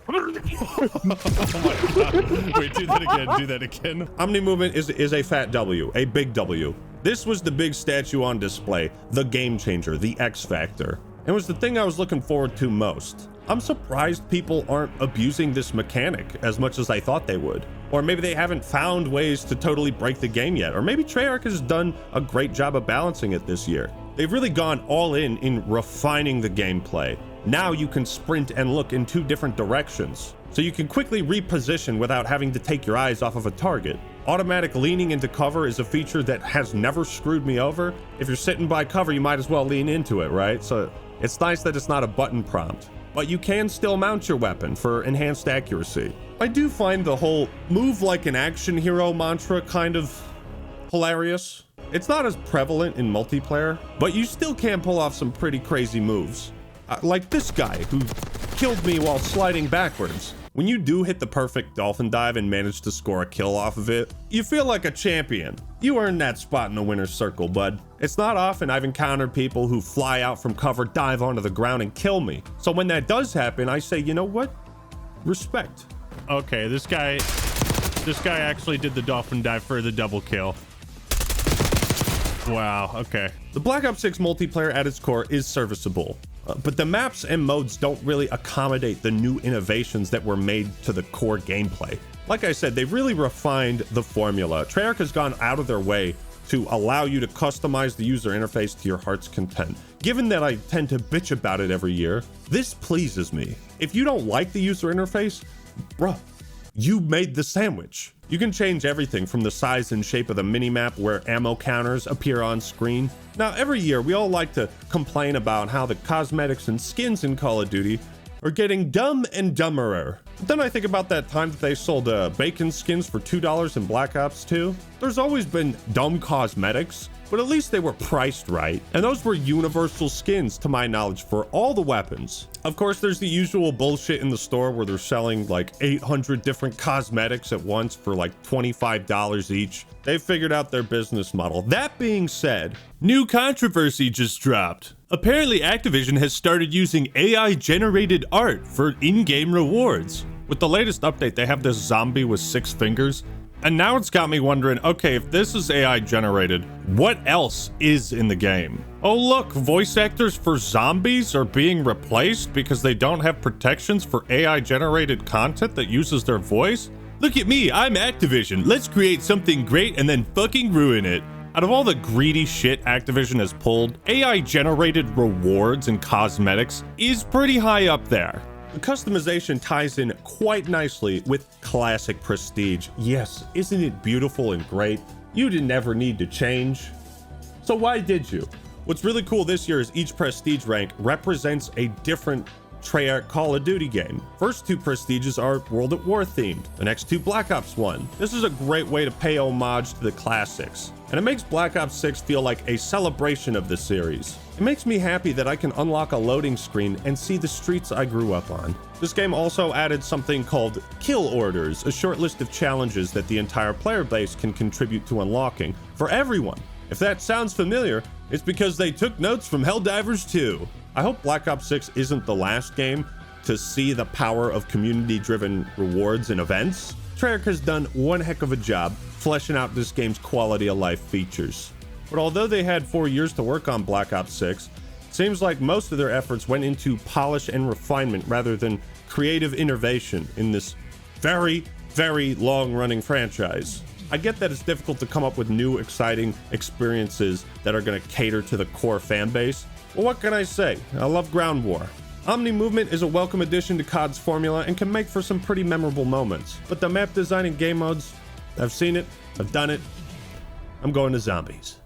Oh my god. Wait, do that again, do that again. Omni movement is a fat W, a big W. This was the big statue on display, the game changer, the X factor. It was the thing I was looking forward to most. I'm surprised people aren't abusing this mechanic as much as I thought they would. Or maybe they haven't found ways to totally break the game yet. Or maybe Treyarch has done a great job of balancing it this year. They've really gone all in refining the gameplay. Now you can sprint and look in 2 different directions, so you can quickly reposition without having to take your eyes off of a target. Automatic leaning into cover is a feature that has never screwed me over. If you're sitting by cover, you might as well lean into it, right? So it's nice that it's not a button prompt, but you can still mount your weapon for enhanced accuracy. I do find the whole move like an action hero mantra kind of hilarious. It's not as prevalent in multiplayer, but you still can pull off some pretty crazy moves. Like this guy who killed me while sliding backwards. When you do hit the perfect dolphin dive and manage to score a kill off of it, you feel like a champion. You earned that spot in the winner's circle, bud. It's not often I've encountered people who fly out from cover, dive onto the ground, and kill me. So when that does happen, I say, you know what? Respect. Okay, this guy actually did the dolphin dive for the double kill. Wow, okay. The Black Ops 6 multiplayer at its core is serviceable, but the maps and modes don't really accommodate the new innovations that were made to the core gameplay. Like I said, they've really refined the formula. Treyarch has gone out of their way to allow you to customize the user interface to your heart's content. Given that I tend to bitch about it every year, this pleases me. If you don't like the user interface, bruh, you made the sandwich. You can change everything from the size and shape of the minimap where ammo counters appear on screen. Now, every year we all like to complain about how the cosmetics and skins in Call of Duty are getting dumb and dumberer. But then I think about that time that they sold bacon skins for $2 in Black Ops 2. There's always been dumb cosmetics, but at least they were priced right. And those were universal skins, to my knowledge, for all the weapons. Of course, there's the usual bullshit in the store where they're selling like 800 different cosmetics at once for like $25 each. They've figured out their business model. That being said, new controversy just dropped. Apparently, Activision has started using AI-generated art for in-game rewards. With the latest update, they have this zombie with 6 fingers. And now it's got me wondering, okay, if this is AI generated, what else is in the game? Oh look, voice actors for zombies are being replaced because they don't have protections for AI generated content that uses their voice? Look at me, I'm Activision. Let's create something great and then fucking ruin it. Out of all the greedy shit Activision has pulled, AI generated rewards and cosmetics is pretty high up there. The customization ties in quite nicely with classic prestige. Yes, isn't it beautiful and great? You didn't ever need to change. So why did you? What's really cool this year is each prestige rank represents a different Treyarch Call of Duty game. First two prestiges are World at War themed, the next two Black Ops 1. This is a great way to pay homage to the classics, and it makes Black Ops 6 feel like a celebration of the series. It makes me happy that I can unlock a loading screen and see the streets I grew up on. This game also added something called Kill Orders, a short list of challenges that the entire player base can contribute to unlocking for everyone. If that sounds familiar, it's because they took notes from Helldivers 2. I hope Black Ops 6 isn't the last game to see the power of community-driven rewards and events. Treyarch has done one heck of a job fleshing out this game's quality of life features. But although they had 4 years to work on Black Ops 6, it seems like most of their efforts went into polish and refinement rather than creative innovation in this very, very long-running franchise. I get that it's difficult to come up with new, exciting experiences that are going to cater to the core fan base. Well, what can I say? I love Ground War. Omni Movement is a welcome addition to COD's formula and can make for some pretty memorable moments. But the map design and game modes, I've seen it, I've done it. I'm going to zombies.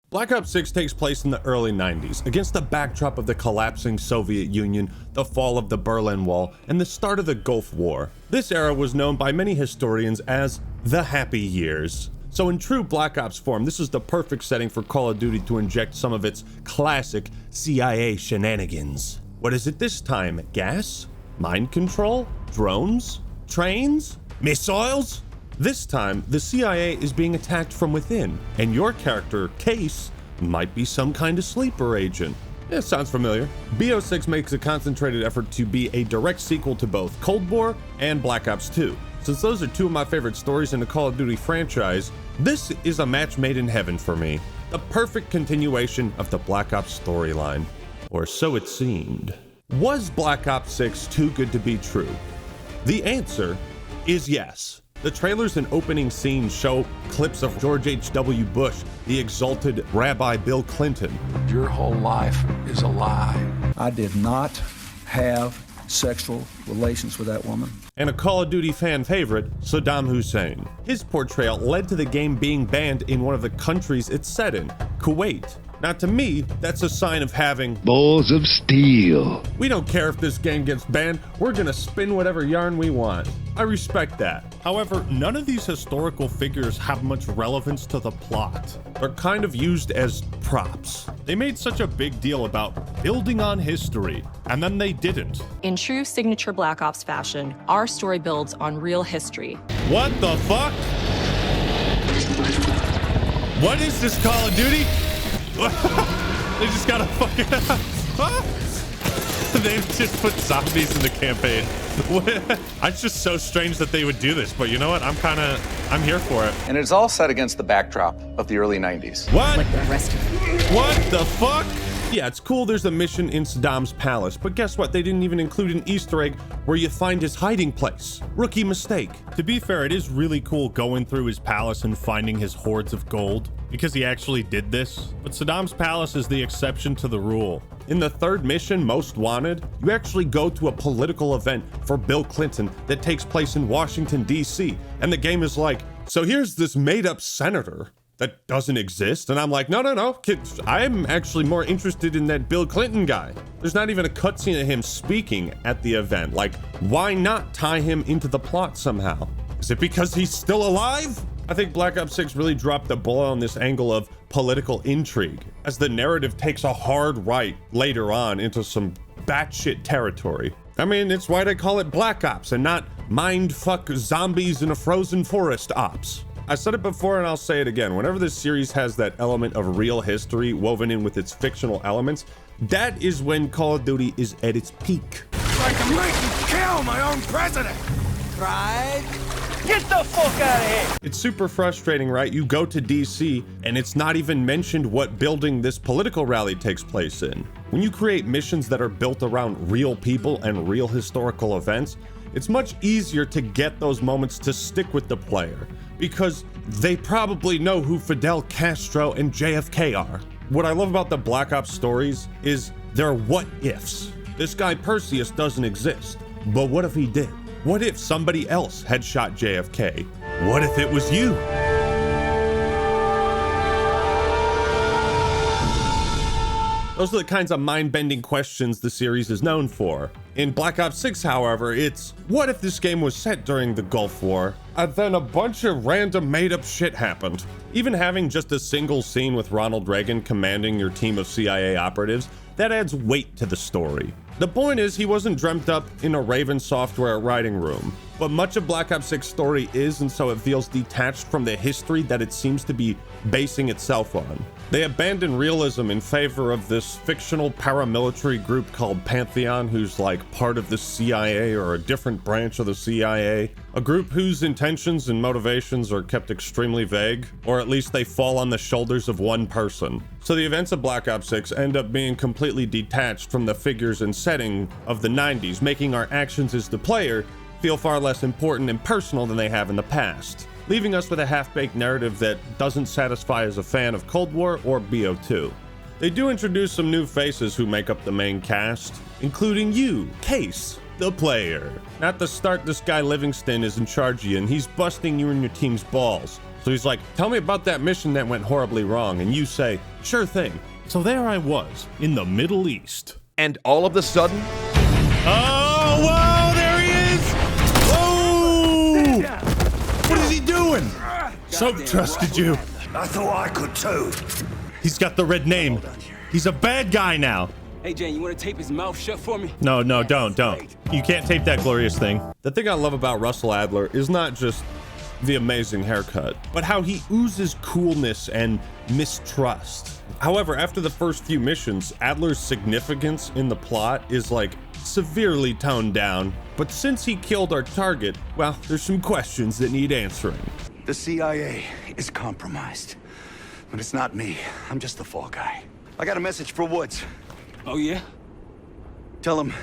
Black Ops 6 takes place in the early 90s, against the backdrop of the collapsing Soviet Union, the fall of the Berlin Wall, and the start of the Gulf War. This era was known by many historians as the Happy Years. So in true Black Ops form, this is the perfect setting for Call of Duty to inject some of its classic CIA shenanigans. What is it this time? Gas? Mind control? Drones? Trains? Missiles? This time, the CIA is being attacked from within, and your character, Case, might be some kind of sleeper agent. Yeah, sounds familiar. BO6 makes a concentrated effort to be a direct sequel to both Cold War and Black Ops 2. Since those are two of my favorite stories in the Call of Duty franchise, this is a match made in heaven for me. The perfect continuation of the Black Ops storyline. Or so it seemed. Was Black Ops 6 too good to be true? The answer is yes. The trailers and opening scenes show clips of George H.W. Bush, the exalted Rabbi Bill Clinton. Your whole life is a lie. I did not have sexual relations with that woman. And a Call of Duty fan favorite, Saddam Hussein. His portrayal led to the game being banned in one of the countries it's set in, Kuwait. Now to me, that's a sign of having balls of steel. We don't care if this game gets banned, we're gonna spin whatever yarn we want. I respect that. However, none of these historical figures have much relevance to the plot. They're kind of used as props. They made such a big deal about building on history, and then they didn't. In true signature Black Ops fashion, our story builds on real history. What the fuck? What is this Call of Duty? They just got a fucking... They've just put zombies in the campaign. It's just so strange that they would do this, but you know what? I'm here for it. And it's all set against the backdrop of the early 90s. What? Like the rest of them. What the fuck? Yeah, it's cool there's a mission in Saddam's palace, but guess what? They didn't even include an Easter egg where you find his hiding place. Rookie mistake. To be fair, it is really cool going through his palace and finding his hoards of gold, because he actually did this. But Saddam's palace is the exception to the rule. In the third mission, Most Wanted, you actually go to a political event for Bill Clinton that takes place in Washington, D.C. And the game is like, so here's this made-up senator that doesn't exist. And I'm like, no, I'm actually more interested in that Bill Clinton guy. There's not even a cutscene of him speaking at the event. Like, why not tie him into the plot somehow? Is it because he's still alive? I think Black Ops 6 really dropped the ball on this angle of political intrigue, as the narrative takes a hard right later on into some batshit territory. I mean, it's why they call it Black Ops and not mindfuck zombies in a frozen forest ops. I said it before and I'll say it again. Whenever this series has that element of real history woven in with its fictional elements, that is when Call of Duty is at its peak. It's like I'm making kill my own president. Pride Get the fuck out of here! It's super frustrating, right? You go to DC and it's not even mentioned what building this political rally takes place in. When you create missions that are built around real people and real historical events, it's much easier to get those moments to stick with the player because they probably know who Fidel Castro and JFK are. What I love about the Black Ops stories is they're what ifs. This guy Perseus doesn't exist, but what if he did? What if somebody else had shot JFK? What if it was you? Those are the kinds of mind-bending questions the series is known for. In Black Ops 6, however, it's what if this game was set during the Gulf War, and then a bunch of random made-up shit happened? Even having just a single scene with Ronald Reagan commanding your team of CIA operatives, that adds weight to the story. The point is, he wasn't dreamt up in a Raven Software writing room, but much of Black Ops 6 story is, and so it feels detached from the history that it seems to be basing itself on. They abandon realism in favor of this fictional paramilitary group called Pantheon, who's like part of the CIA or a different branch of the CIA, a group whose intentions and motivations are kept extremely vague, or at least they fall on the shoulders of one person. So the events of Black Ops 6 end up being completely detached from the figures and setting of the 90s, making our actions as the player feel far less important and personal than they have in the past, leaving us with a half-baked narrative that doesn't satisfy as a fan of Cold War or BO2. They do introduce some new faces who make up the main cast, including you, Case, the player. At the start, this guy Livingston is in charge of you and he's busting you and your team's balls. So he's like, tell me about that mission that went horribly wrong, and you say, sure thing. So there I was, in the Middle East. And all of a sudden... Oh, whoa, there he is! Whoa! What is he doing? So trusted you. I thought I could too. He's got the red name. He's a bad guy now. Hey, Jane, you want to tape his mouth shut for me? No, don't. You can't tape that glorious thing. The thing I love about Russell Adler is not just the amazing haircut, but how he oozes coolness and mistrust. However, after the first few missions, Adler's significance in the plot is like severely toned down. But since he killed our target, well, there's some questions that need answering. The CIA is compromised, but it's not me. I'm just the fall guy. I got a message for Woods. Oh, yeah? Tell him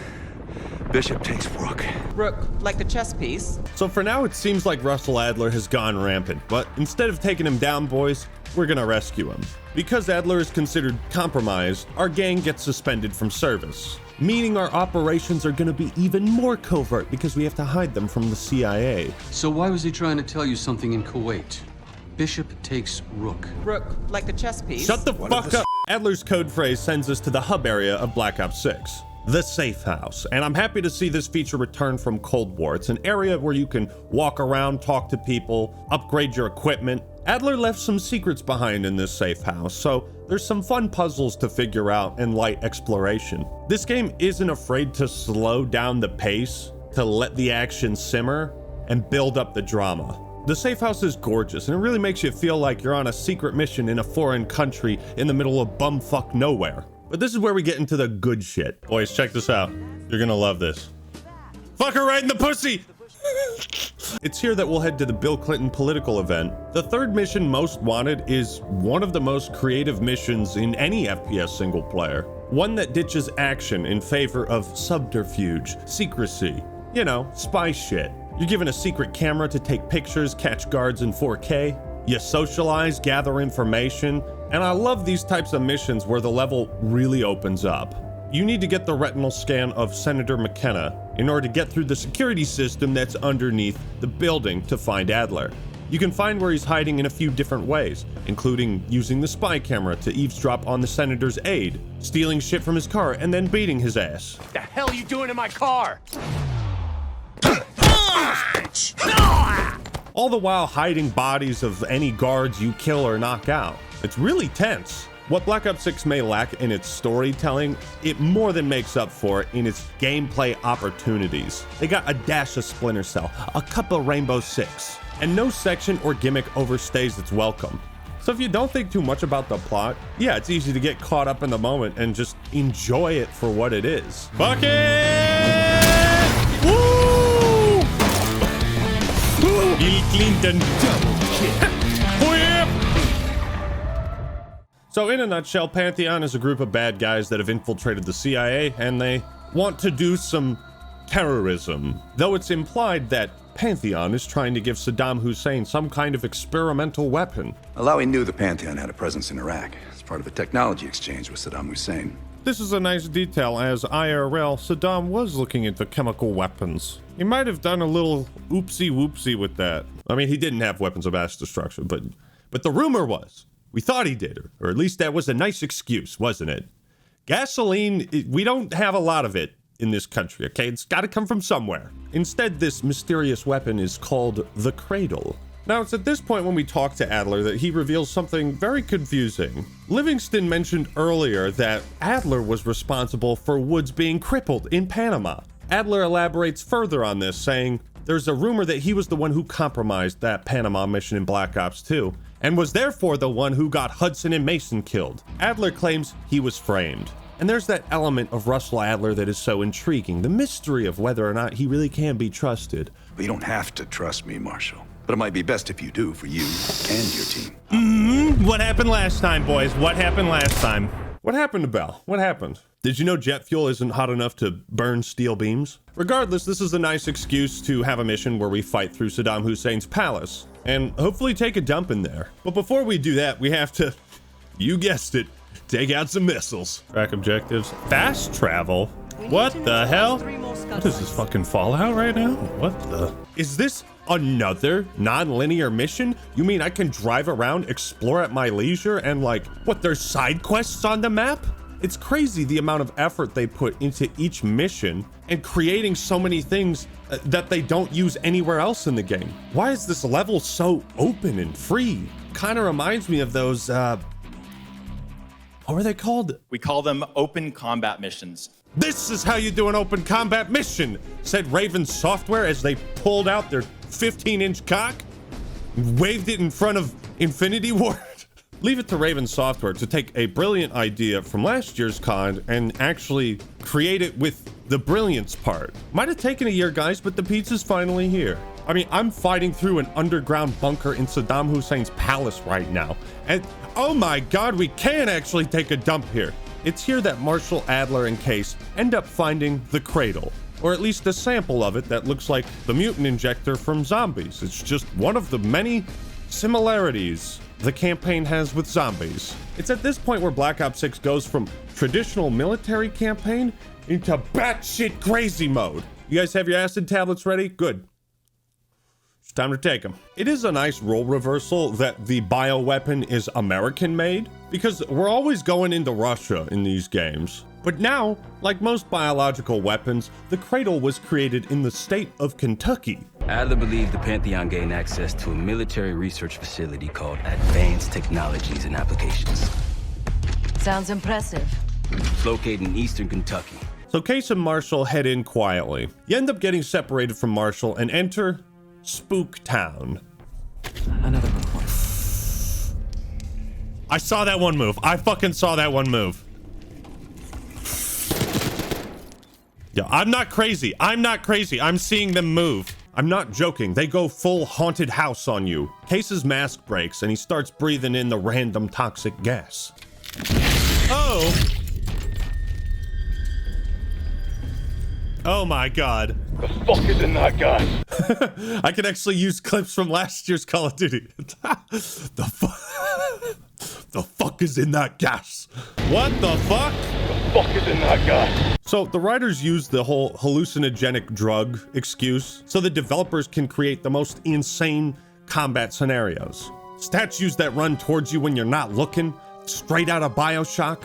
Bishop takes Rook. Rook, like the chess piece. So for now, it seems like Russell Adler has gone rampant, but instead of taking him down, boys, we're gonna rescue him. Because Adler is considered compromised, our gang gets suspended from service, meaning our operations are gonna be even more covert because we have to hide them from the CIA. So why was he trying to tell you something in Kuwait? Bishop takes Rook. Rook, like the chess piece. Shut the fuck up! Adler's code phrase sends us to the hub area of Black Ops 6. The Safe House, and I'm happy to see this feature return from Cold War. It's an area where you can walk around, talk to people, upgrade your equipment. Adler left some secrets behind in this safe house, so there's some fun puzzles to figure out and light exploration. This game isn't afraid to slow down the pace, to let the action simmer, and build up the drama. The safe house is gorgeous, and it really makes you feel like you're on a secret mission in a foreign country in the middle of bumfuck nowhere. But this is where we get into the good shit. Boys, check this out. You're gonna love this. Fuck her right in the pussy! It's here that we'll head to the Bill Clinton political event. The third mission, Most Wanted, is one of the most creative missions in any FPS single player. One that ditches action in favor of subterfuge, secrecy, you know, spy shit. You're given a secret camera to take pictures, catch guards in 4K. You socialize, gather information, and I love these types of missions where the level really opens up. You need to get the retinal scan of Senator McKenna in order to get through the security system that's underneath the building to find Adler. You can find where he's hiding in a few different ways, including using the spy camera to eavesdrop on the senator's aide, stealing shit from his car, and then beating his ass. The hell are you doing in my car? All the while hiding bodies of any guards you kill or knock out. It's really tense. What Black Ops 6 may lack in its storytelling, it more than makes up for in its gameplay opportunities. They got a dash of Splinter Cell, a cup of Rainbow Six, and no section or gimmick overstays its welcome. So if you don't think too much about the plot, yeah, it's easy to get caught up in the moment and just enjoy it for what it is. Fuck it! Woo! Bill Clinton. So in a nutshell, Pantheon is a group of bad guys that have infiltrated the CIA, and they want to do some terrorism. Though it's implied that Pantheon is trying to give Saddam Hussein some kind of experimental weapon. Alawi knew the Pantheon had a presence in Iraq. It's part of a technology exchange with Saddam Hussein. This is a nice detail, as IRL, Saddam was looking into chemical weapons. He might have done a little oopsie-whoopsie with that. I mean, he didn't have weapons of mass destruction, but the rumor was, we thought he did, or at least that was a nice excuse, wasn't it? Gasoline, we don't have a lot of it in this country, okay? It's got to come from somewhere. Instead, this mysterious weapon is called the Cradle. Now, it's at this point when we talk to Adler that he reveals something very confusing. Livingston mentioned earlier that Adler was responsible for Woods being crippled in Panama. Adler elaborates further on this, saying there's a rumor that he was the one who compromised that Panama mission in Black Ops 2, and was therefore the one who got Hudson and Mason killed. Adler claims he was framed. And there's that element of Russell Adler that is so intriguing, the mystery of whether or not he really can be trusted. But you don't have to trust me, Marshall. But it might be best if you do, for you and your team. What happened last time, boys? What happened last time? What happened to Bell? What happened? Did you know jet fuel isn't hot enough to burn steel beams? Regardless, this is a nice excuse to have a mission where we fight through Saddam Hussein's palace, and hopefully take a dump in there. But before we do that, we have to, you guessed it, take out some missiles. Track objectives. Fast travel? What the hell? What is this, fucking Fallout right now? What the? Is this another non-linear mission? You mean I can drive around, explore at my leisure, and like, what, there's side quests on the map? It's crazy the amount of effort they put into each mission and creating so many things that they don't use anywhere else in the game. Why is this level so open and free? Kind of reminds me of those, what were they called? We call them open combat missions. This is how you do an open combat mission, said Raven Software as they pulled out their 15-inch cock and waved it in front of Infinity Ward. Leave it to Raven Software to take a brilliant idea from last year's COD and actually create it with the brilliance part. Might have taken a year, guys, but the pizza's finally here. I mean, I'm fighting through an underground bunker in Saddam Hussein's palace right now. And oh my God, we can actually take a dump here. It's here that Marshall, Adler, and Case end up finding the Cradle, or at least a sample of it that looks like the mutant injector from Zombies. It's just one of the many similarities the campaign has with Zombies. It's at this point where Black Ops 6 goes from traditional military campaign into batshit crazy mode. You guys have your acid tablets ready? Good. It's time to take them. It is a nice role reversal that the bioweapon is American made, because we're always going into Russia in these games. But now, like most biological weapons, the Cradle was created in the state of Kentucky. Adler believed the Pantheon gained access to a military research facility called Advanced Technologies and Applications. Sounds impressive. It's located in eastern Kentucky. So Case and Marshall head in quietly. You end up getting separated from Marshall and enter Spook Town. Another one. I saw that one move. I fucking saw that one move. Yeah, I'm not crazy. I'm not crazy. I'm seeing them move. I'm not joking. They go full haunted house on you. Case's mask breaks and he starts breathing in the random toxic gas. Oh. Oh my God. The fuck is in that gas? I can actually use clips from last year's Call of Duty. The fuck is in that gas? What the fuck? The fuck is in that gas? So the writers used the whole hallucinogenic drug excuse so the developers can create the most insane combat scenarios. Statues that run towards you when you're not looking, straight out of BioShock.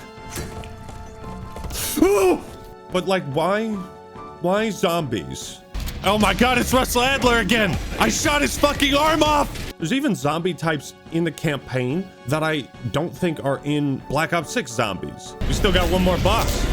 But like, why zombies? Oh my God, it's Russell Adler again! I shot his fucking arm off! There's even zombie types in the campaign that I don't think are in Black Ops 6 Zombies. We still got one more boss.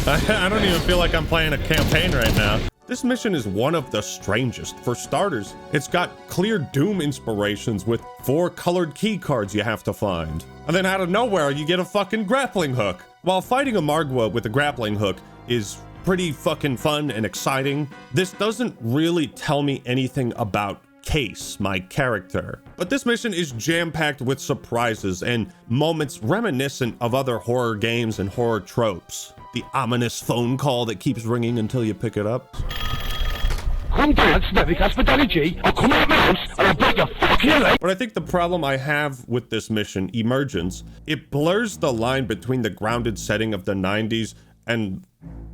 I don't even feel like I'm playing a campaign right now. This mission is one of the strangest. For starters, it's got clear Doom inspirations with 4 colored key cards you have to find. And then out of nowhere, you get a fucking grappling hook. While fighting a Margwa with a grappling hook is pretty fucking fun and exciting, this doesn't really tell me anything about Case, my character. But this mission is jam-packed with surprises and moments reminiscent of other horror games and horror tropes. The ominous phone call that keeps ringing until you pick it up. Contact Civic Hospitality. I'll come out of my house and I'll break your fucking leg. But I think the problem I have with this mission, Emergence, it blurs the line between the grounded setting of the 90s and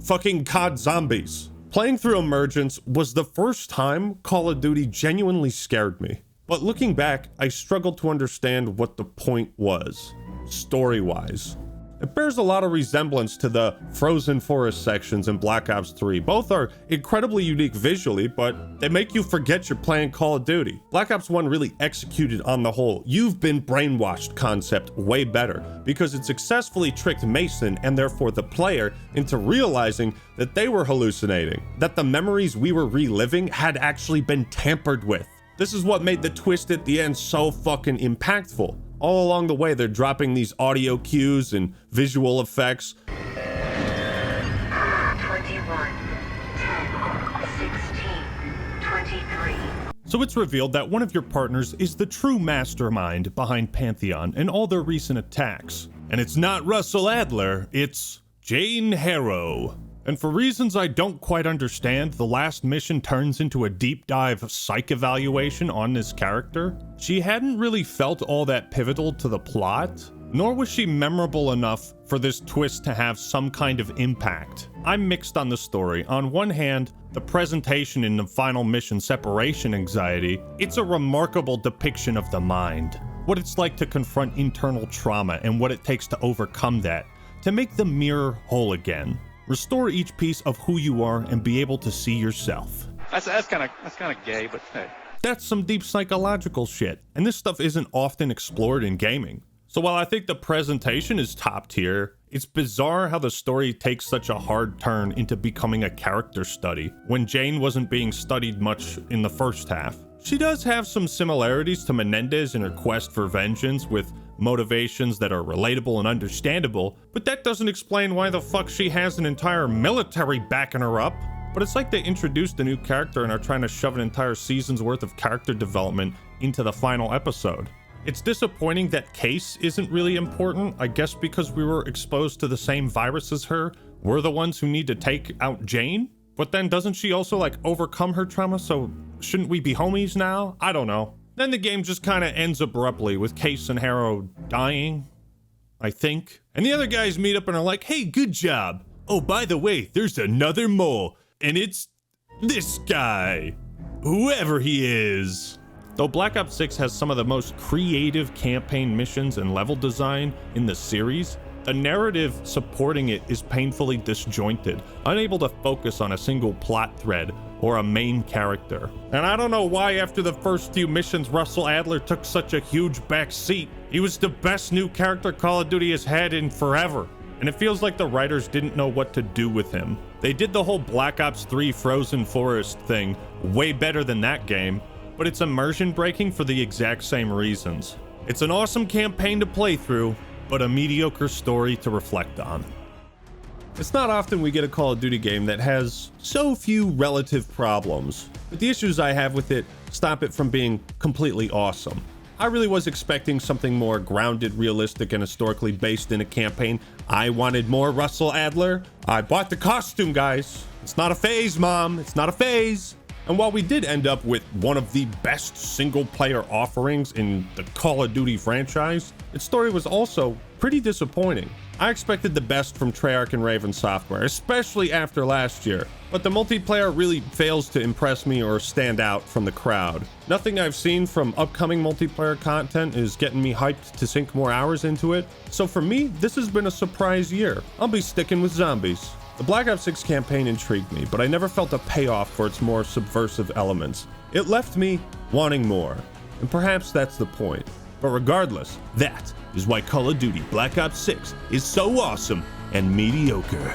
fucking COD Zombies. Playing through Emergence was the first time Call of Duty genuinely scared me. But looking back, I struggled to understand what the point was, story-wise. It bears a lot of resemblance to the Frozen Forest sections in Black Ops 3. Both are incredibly unique visually, but they make you forget you're playing Call of Duty. Black Ops 1 really executed on the whole "you've been brainwashed" concept way better, because it successfully tricked Mason, and therefore the player, into realizing that they were hallucinating, that the memories we were reliving had actually been tampered with. This is what made the twist at the end so fucking impactful. All along the way, they're dropping these audio cues and visual effects. 21, 10, 16, 23. So it's revealed that one of your partners is the true mastermind behind Pantheon and all their recent attacks. And it's not Russell Adler, it's Jane Harrow. And for reasons I don't quite understand, the last mission turns into a deep dive psych evaluation on this character. She hadn't really felt all that pivotal to the plot, nor was she memorable enough for this twist to have some kind of impact. I'm mixed on the story. On one hand, the presentation in the final mission, Separation Anxiety, it's a remarkable depiction of the mind. What it's like to confront internal trauma and what it takes to overcome that, to make the mirror whole again. Restore each piece of who you are and be able to see yourself. That's kind of gay, but hey. That's some deep psychological shit, and this stuff isn't often explored in gaming. So while I think the presentation is top tier, it's bizarre how the story takes such a hard turn into becoming a character study, when Jane wasn't being studied much in the first half. She does have some similarities to Menendez in her quest for vengeance, with motivations that are relatable and understandable, but that doesn't explain why the fuck she has an entire military backing her up. But it's like they introduced a new character and are trying to shove an entire season's worth of character development into the final episode. It's disappointing that Case isn't really important, I guess because we were exposed to the same virus as her. We're the ones who need to take out Jane? But then doesn't she also like overcome her trauma, so shouldn't we be homies now? I don't know. Then the game just kind of ends abruptly with Case and Harrow dying, I think. And the other guys meet up and are like, hey, good job. Oh, by the way, there's another mole, and it's this guy, whoever he is. Though Black Ops 6 has some of the most creative campaign missions and level design in the series, the narrative supporting it is painfully disjointed, unable to focus on a single plot thread or a main character. And I don't know why after the first few missions Russell Adler took such a huge back seat. He was the best new character Call of Duty has had in forever. And it feels like the writers didn't know what to do with him. They did the whole Black Ops 3 Frozen Forest thing way better than that game, but it's immersion breaking for the exact same reasons. It's an awesome campaign to play through, but a mediocre story to reflect on. It's not often we get a Call of Duty game that has so few relative problems, but the issues I have with it stop it from being completely awesome. I really was expecting something more grounded, realistic, and historically based in a campaign. I wanted more Russell Adler. I bought the costume, guys. It's not a phase, Mom. It's not a phase. And while we did end up with one of the best single-player offerings in the Call of Duty franchise, its story was also pretty disappointing. I expected the best from Treyarch and Raven Software, especially after last year, but the multiplayer really fails to impress me or stand out from the crowd. Nothing I've seen from upcoming multiplayer content is getting me hyped to sink more hours into it, so for me, this has been a surprise year. I'll be sticking with zombies. The Black Ops 6 campaign intrigued me, but I never felt a payoff for its more subversive elements. It left me wanting more, and perhaps that's the point. But regardless, that is why Call of Duty Black Ops 6 is so awesome and mediocre.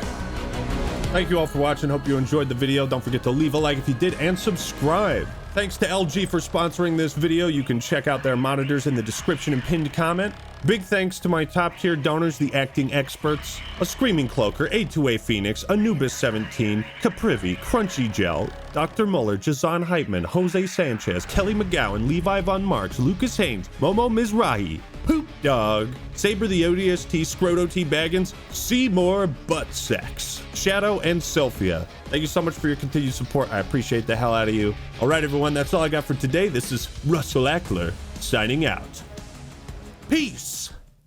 Thank you all for watching. Hope you enjoyed the video. Don't forget to leave a like if you did and subscribe. Thanks to LG for sponsoring this video. You can check out their monitors in the description and pinned comment. Big thanks to my top tier donors, the acting experts, a Screaming Cloaker, A2A Phoenix, Anubis 17, Caprivi, Crunchy Gel, Dr. Muller, Jazan Heitman, Jose Sanchez, Kelly McGowan, Levi Von Marks, Lucas Haynes, Momo Mizrahi, Poop Dog, Saber the ODST, Scroto T Baggins, Seymour Butt Sex, Shadow, and Sophia. Thank you so much for your continued support. I appreciate the hell out of you. All right, everyone, that's all I got for today. This is Russell Eckler signing out. Peace.